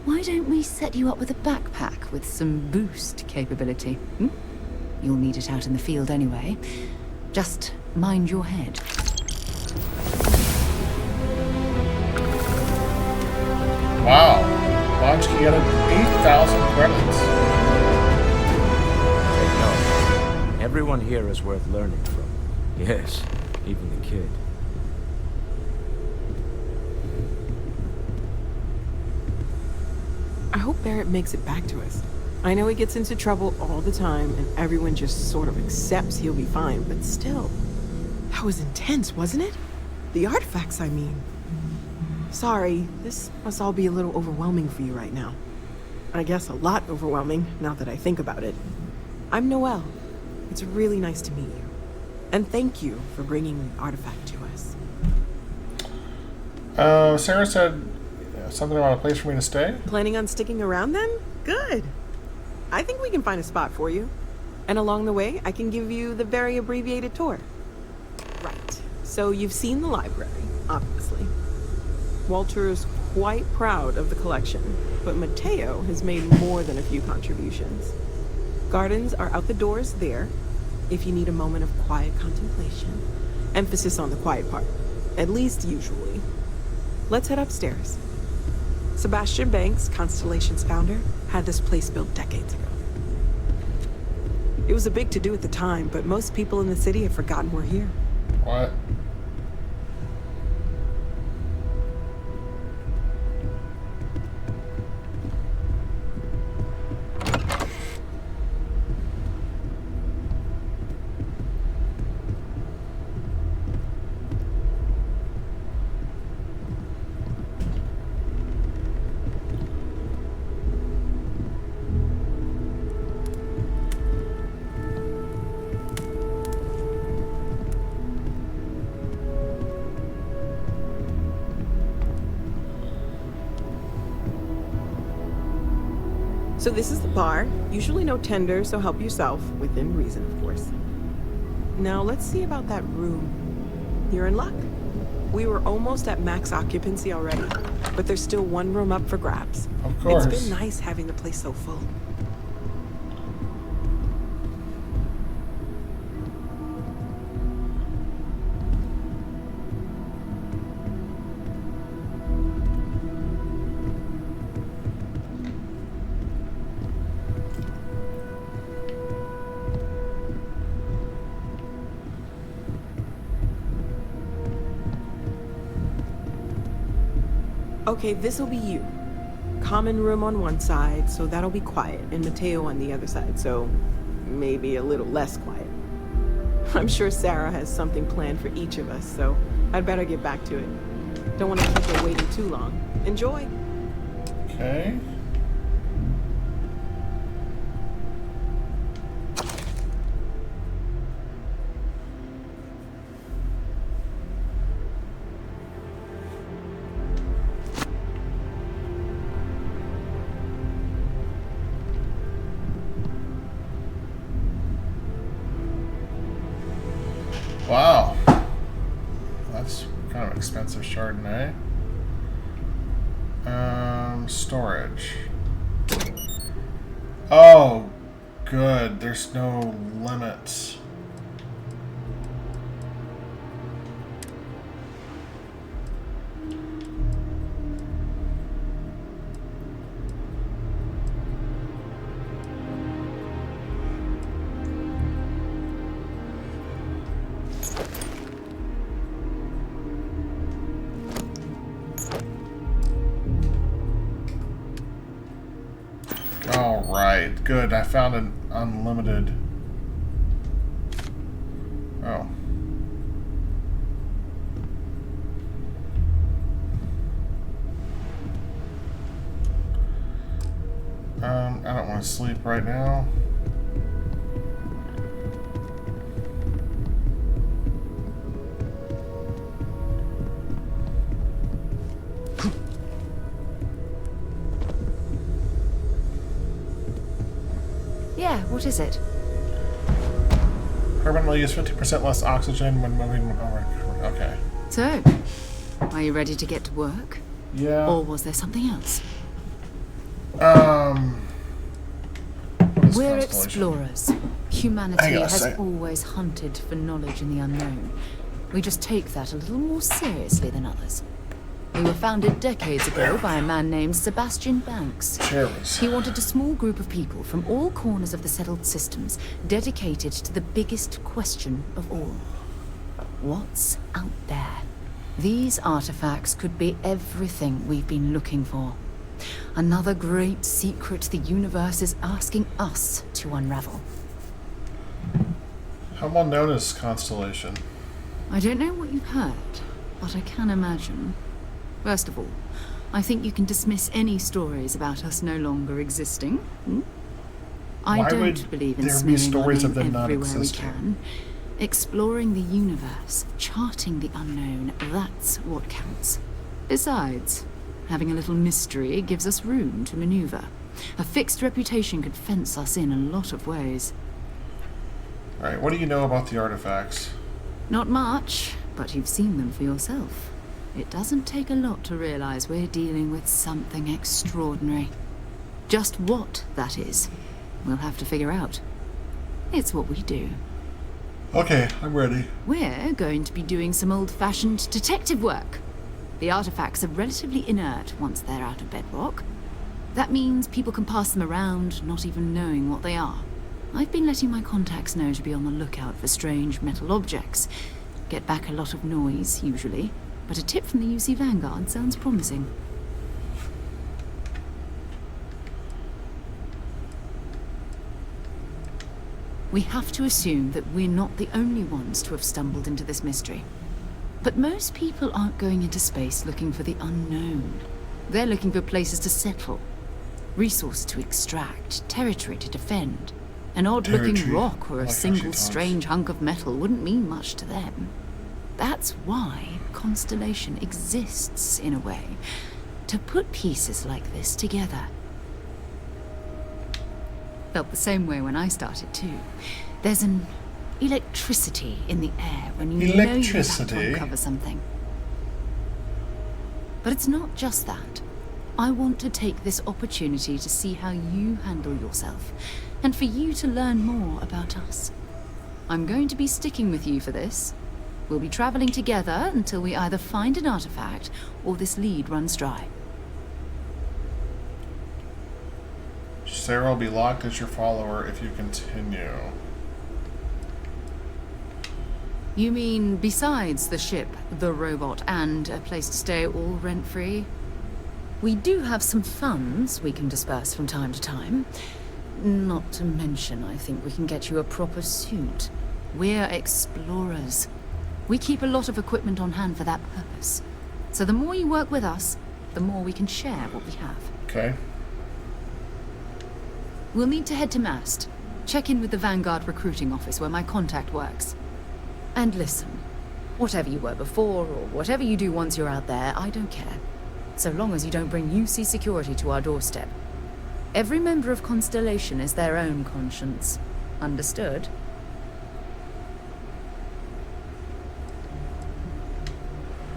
Speaker 21: why don't we set you up with a backpack with some boost capability? You'll need it out in the field anyway. Just mind your head.
Speaker 1: Wow. Launch key at 8,000 credits.
Speaker 22: No. Everyone here is worth learning from. Yes, even the kid.
Speaker 3: I hope Barrett makes it back to us. I know he gets into trouble all the time, and everyone just sort of accepts he'll be fine, but still. That was intense, wasn't it? The artifacts, I mean. Sorry, this must all be a little overwhelming for you right now. I guess a lot overwhelming, now that I think about it. I'm Noelle. It's really nice to meet you. And thank you for bringing the artifact to us.
Speaker 1: Sarah said something about a place for me to stay?
Speaker 3: Planning on sticking around then? Good. I think we can find a spot for you. And along the way, I can give you the very abbreviated tour. Right. So you've seen the library, obviously. Walter is quite proud of the collection, but Mateo has made more than a few contributions. Gardens are out the doors there, if you need a moment of quiet contemplation. Emphasis on the quiet part, at least usually. Let's head upstairs. Sebastian Banks, Constellation's founder, had this place built decades ago. It was a big to-do at the time, but most people in the city have forgotten we're here.
Speaker 1: What?
Speaker 3: So this is the bar. Usually no tender, so help yourself. Within reason, of course. Now let's see about that room. You're in luck. We were almost at max occupancy already, but there's still one room up for grabs.
Speaker 1: Of course.
Speaker 3: It's been nice having the place so full. Okay, this'll be you. Common room on one side, so that'll be quiet, and Mateo on the other side, so maybe a little less quiet. I'm sure Sarah has something planned for each of us, so I'd better get back to it. Don't want to keep her waiting too long. Enjoy.
Speaker 1: Okay. Wow. That's kind of expensive Chardonnay. Storage. Oh, good. There's no limits. Alright, good. I found an unlimited. Oh. I don't want to sleep right now.
Speaker 21: Yeah, what is it?
Speaker 1: Permanently use 50% less oxygen when moving over. Okay.
Speaker 21: So, are you ready to get to work?
Speaker 1: Yeah.
Speaker 21: Or was there something else? We're explorers. Humanity has always hunted for knowledge in the unknown. We just take that a little more seriously than others. We were founded decades ago by a man named Sebastian Banks. He wanted a small group of people from all corners of the settled systems dedicated to the biggest question of all. What's out there? These artifacts could be everything we've been looking for. Another great secret the universe is asking us to unravel.
Speaker 1: How well known is Constellation?
Speaker 21: I don't know what you've heard, but I can imagine. First of all, I think you can dismiss any stories about us no longer existing. I don't believe in smearing our name everywhere we can. Exploring the universe, charting the unknown, that's what counts. Besides, having a little mystery gives us room to maneuver. A fixed reputation could fence us in a lot of ways.
Speaker 1: Alright, what do you know about the artifacts?
Speaker 21: Not much, but you've seen them for yourself. It doesn't take a lot to realize we're dealing with something extraordinary. Just what that is, we'll have to figure out. It's what we do.
Speaker 1: Okay, I'm ready.
Speaker 21: We're going to be doing some old-fashioned detective work. The artifacts are relatively inert once they're out of bedrock. That means people can pass them around, not even knowing what they are. I've been letting my contacts know to be on the lookout for strange metal objects. Get back a lot of noise, usually, but a tip from the UC Vanguard sounds promising. We have to assume that we're not the only ones to have stumbled into this mystery. But most people aren't going into space looking for the unknown. They're looking for places to settle, resources to extract, territory to defend. An odd-looking rock or a single strange hunk of metal wouldn't mean much to them. That's why Constellation exists, in a way, to put pieces like this together. Felt the same way when I started too. There's an electricity in the air when you know you're about to uncover something. But it's not just that. I want to take this opportunity to see how you handle yourself, and for you to learn more about us. I'm going to be sticking with you for this. We'll be traveling together until we either find an artifact or this lead runs dry.
Speaker 1: Sarah will be locked as your follower if you continue.
Speaker 21: You mean besides the ship, the robot, and a place to stay all rent-free? We do have some funds we can disperse from time to time. Not to mention, I think we can get you a proper suit. We're explorers. We keep a lot of equipment on hand for that purpose. So the more you work with us, the more we can share what we have.
Speaker 1: Okay.
Speaker 21: We'll need to head to Mast. Check in with the Vanguard recruiting office where my contact works. And listen, whatever you were before, or whatever you do once you're out there, I don't care. So long as you don't bring UC security to our doorstep. Every member of Constellation is their own conscience. Understood?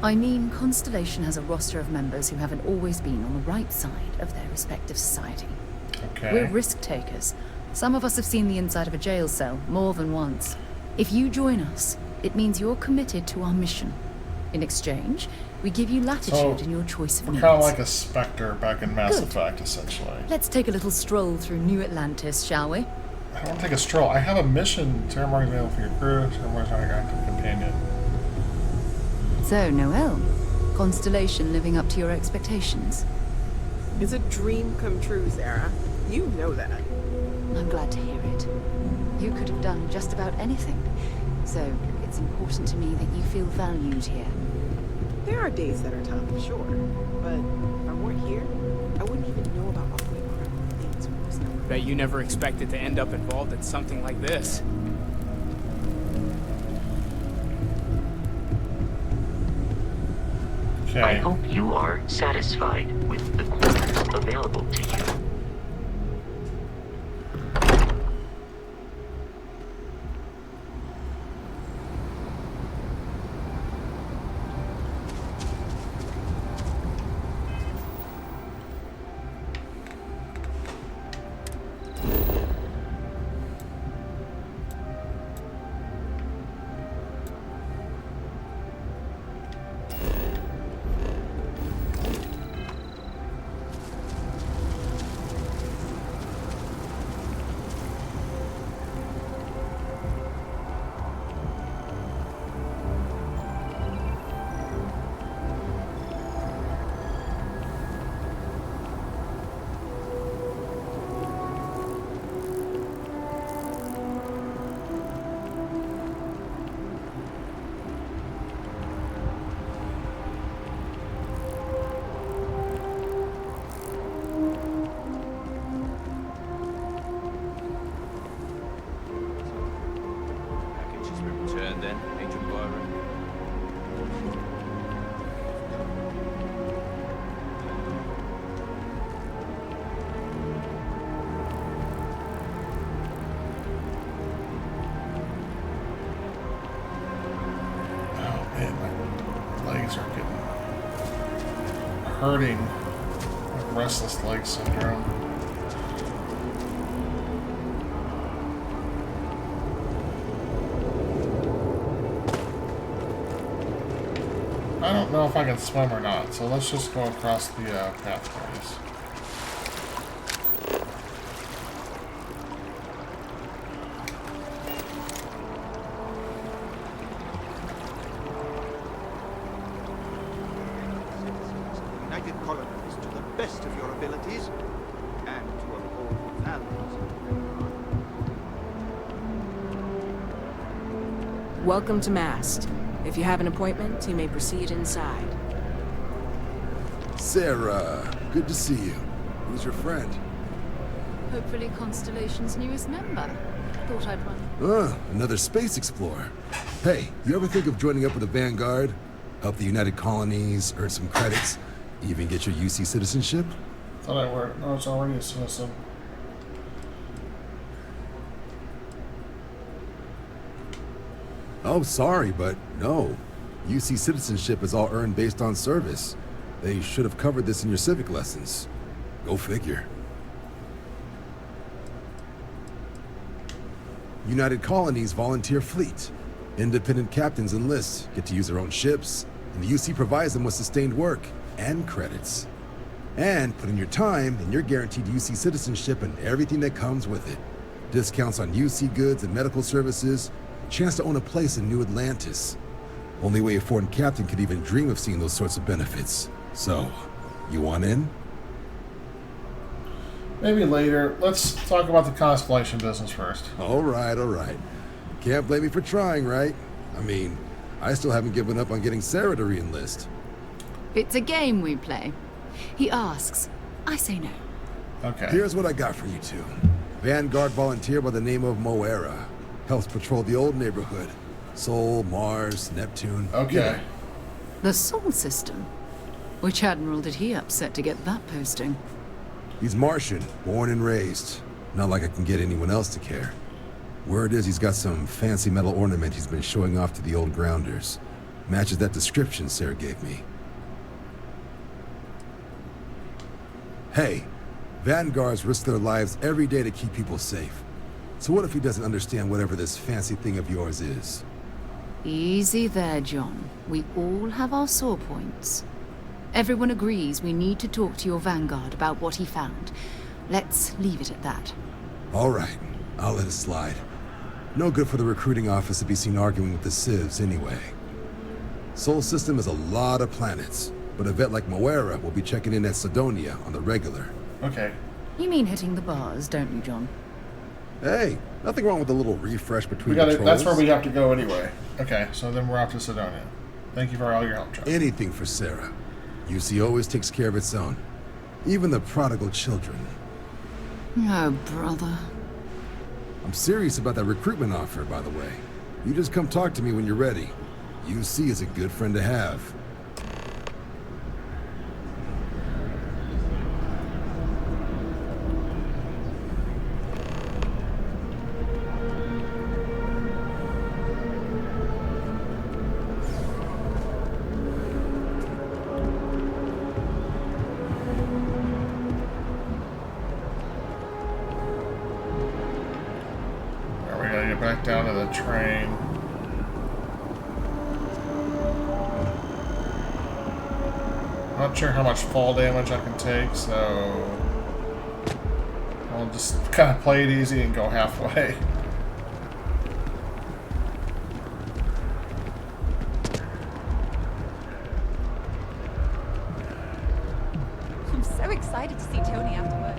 Speaker 21: I mean, Constellation has a roster of members who haven't always been on the right side of their respective society.
Speaker 1: Okay.
Speaker 21: We're risk takers. Some of us have seen the inside of a jail cell more than once. If you join us, it means you're committed to our mission. In exchange, we give you latitude in your choice of means.
Speaker 1: Kind of like a Spectre back in Mass Effect, essentially.
Speaker 21: Let's take a little stroll through New Atlantis, shall we?
Speaker 1: I don't want to take a stroll. I have a mission. Ceremony available for your crew. Ceremony on your active companion.
Speaker 21: So, Noelle, Constellation living up to your expectations?
Speaker 3: It's a dream come true, Sarah. You know that.
Speaker 21: I'm glad to hear it. You could have done just about anything. So, it's important to me that you feel valued here.
Speaker 3: There are days that are tough, sure. But if I weren't here, I wouldn't even know about all the incredible things we discovered.
Speaker 2: Bet you never expected to end up involved in something like this.
Speaker 1: Okay.
Speaker 4: I hope you are satisfied with the quarters available to you.
Speaker 1: Hurting with restless leg syndrome. I don't know if I can swim or not, so let's just go across the pathways.
Speaker 16: Welcome to Mast. If you have an appointment, you may proceed inside.
Speaker 5: Sarah, good to see you. Who's your friend?
Speaker 21: Hopefully Constellation's newest member. Thought I'd run.
Speaker 5: Another space explorer. Hey, you ever think of joining up with the Vanguard? Help the United Colonies, earn some credits, even get your UC citizenship?
Speaker 1: Thought I were. No, it's already a citizen.
Speaker 5: Oh, sorry, but no. UC citizenship is all earned based on service. They should have covered this in your civic lessons. Go figure. United Colonies Volunteer Fleet. Independent captains enlist, get to use their own ships, and the UC provides them with sustained work and credits. And put in your time, and you're guaranteed UC citizenship and everything that comes with it. Discounts on UC goods and medical services, chance to own a place in New Atlantis. Only way a foreign captain could even dream of seeing those sorts of benefits. So, you want in?
Speaker 1: Maybe later. Let's talk about the Constellation business first.
Speaker 5: All right, all right. Can't blame me for trying, right? I mean, I still haven't given up on getting Sarah to re-enlist.
Speaker 21: It's a game we play. He asks, I say no.
Speaker 1: Okay.
Speaker 5: Here's what I got for you two. Vanguard volunteer by the name of Moera. Helps patrol the old neighborhood. Sol, Mars, Neptune.
Speaker 1: Okay.
Speaker 5: You know.
Speaker 21: The Sol system? Which admiral did he upset to get that posting?
Speaker 5: He's Martian, born and raised. Not like I can get anyone else to care. Word is he's got some fancy metal ornament he's been showing off to the old grounders. Matches that description Sarah gave me. Hey, Vanguards risk their lives every day to keep people safe. So what if he doesn't understand whatever this fancy thing of yours is?
Speaker 21: Easy there, John. We all have our sore points. Everyone agrees we need to talk to your Vanguard about what he found. Let's leave it at that.
Speaker 5: All right, I'll let it slide. No good for the recruiting office to be seen arguing with the civs anyway. Sol system is a lot of planets, but a vet like Moera will be checking in at Sidonia on the regular.
Speaker 1: Okay.
Speaker 21: You mean hitting the bars, don't you, John?
Speaker 5: Hey, nothing wrong with a little refresh between
Speaker 1: That's
Speaker 5: patrols.
Speaker 1: where we have to go anyway. Okay, so then we're off to Sidonia. Thank you for all your help, Chuck.
Speaker 5: Anything for Sarah. UC always takes care of its own. Even the prodigal children.
Speaker 21: Oh, brother.
Speaker 5: I'm serious about that recruitment offer, by the way. You just come talk to me when you're ready. UC is a good friend to have.
Speaker 1: Back down to the train. Not sure how much fall damage I can take, so I'll just kind of play it easy and go halfway.
Speaker 20: I'm so excited to see Tony after work.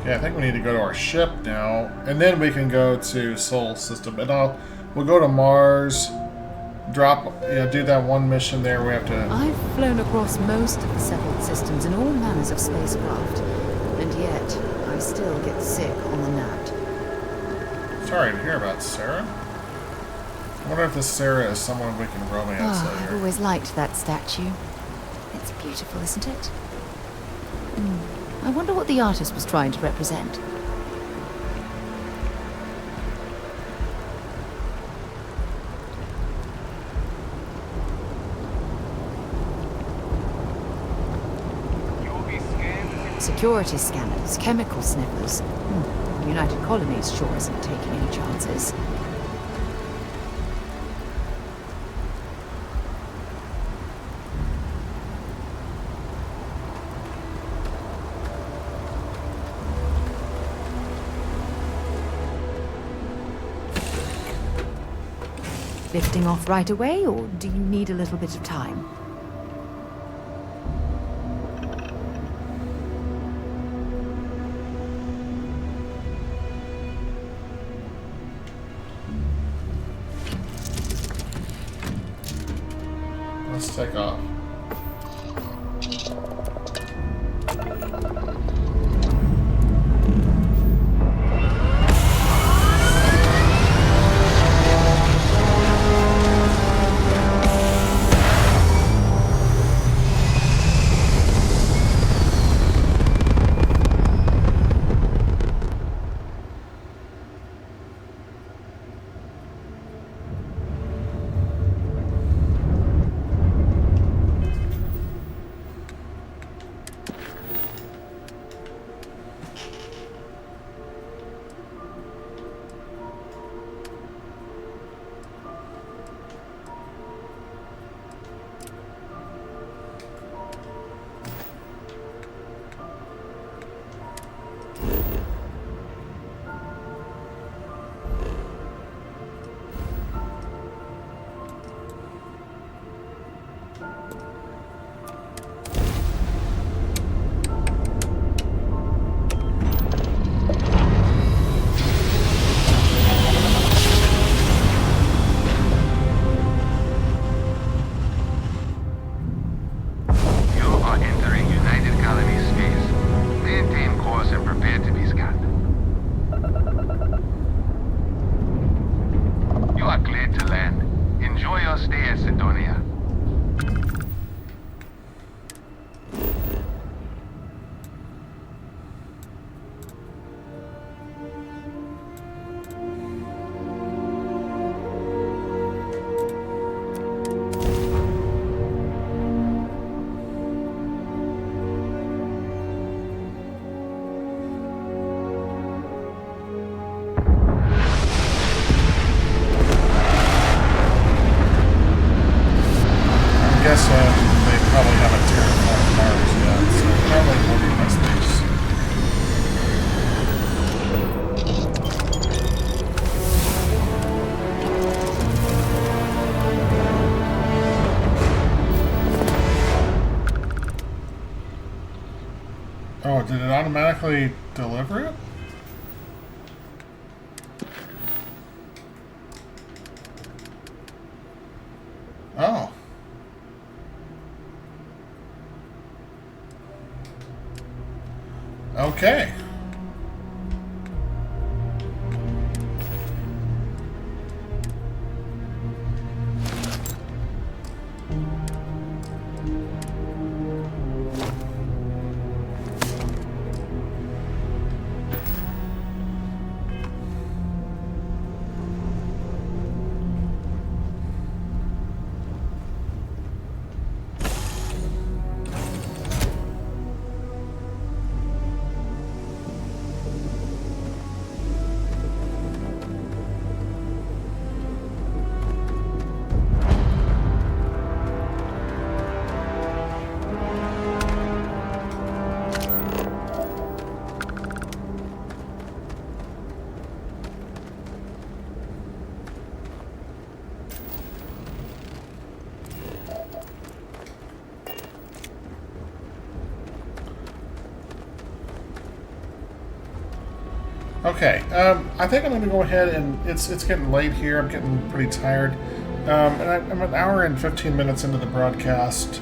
Speaker 1: Okay, I think we need to go to our ship now, and then we can go to Sol system. And we'll go to Mars, do that one mission there. We have to.
Speaker 21: I've flown across most of the settled systems in all manners of spacecraft, and yet I still get sick on the gnat.
Speaker 1: Sorry to hear about Sarah. I wonder if this Sarah is someone we can romance
Speaker 21: Oh, I've
Speaker 1: later.
Speaker 21: always liked that statue. It's beautiful, isn't it? I wonder what the artist was trying to represent. Security scanners, chemical sniffers. The United Colonies sure isn't taking any chances. Lifting off right away, or do you need a little bit of time?
Speaker 1: Let's take off.
Speaker 10: días, Sidonia.
Speaker 1: They probably haven't terraformed Mars yet, so probably will be my space. Oh, did it automatically deliver it? Oh. Okay. Okay, I think I'm going to go ahead and it's getting late here. I'm getting pretty tired, and I'm an hour and 15 minutes into the broadcast.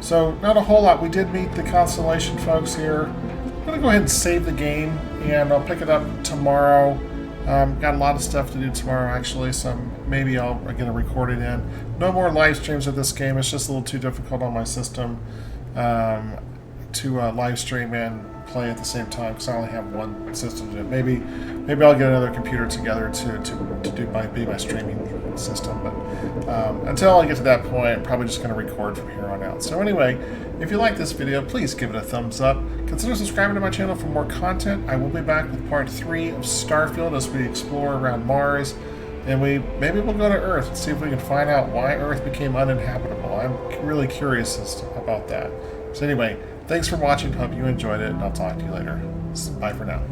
Speaker 1: So not a whole lot. We did meet the Constellation folks here. I'm going to go ahead and save the game, and I'll pick it up tomorrow. Got a lot of stuff to do tomorrow, actually, so maybe I'll get a recorded in. No more live streams of this game. It's just a little too difficult on my system to live stream and play at the same time because I only have one system to do it. Maybe I'll get another computer together to be my streaming system. But until I get to that point, I'm probably just going to record from here on out. So anyway, if you like this video, please give it a thumbs up. Consider subscribing to my channel for more content. I will be back with part 3 of Starfield as we explore around Mars. And maybe we'll go to Earth and see if we can find out why Earth became uninhabitable. I'm really curious about that. So anyway, thanks for watching. Hope you enjoyed it, and I'll talk to you later. Bye for now.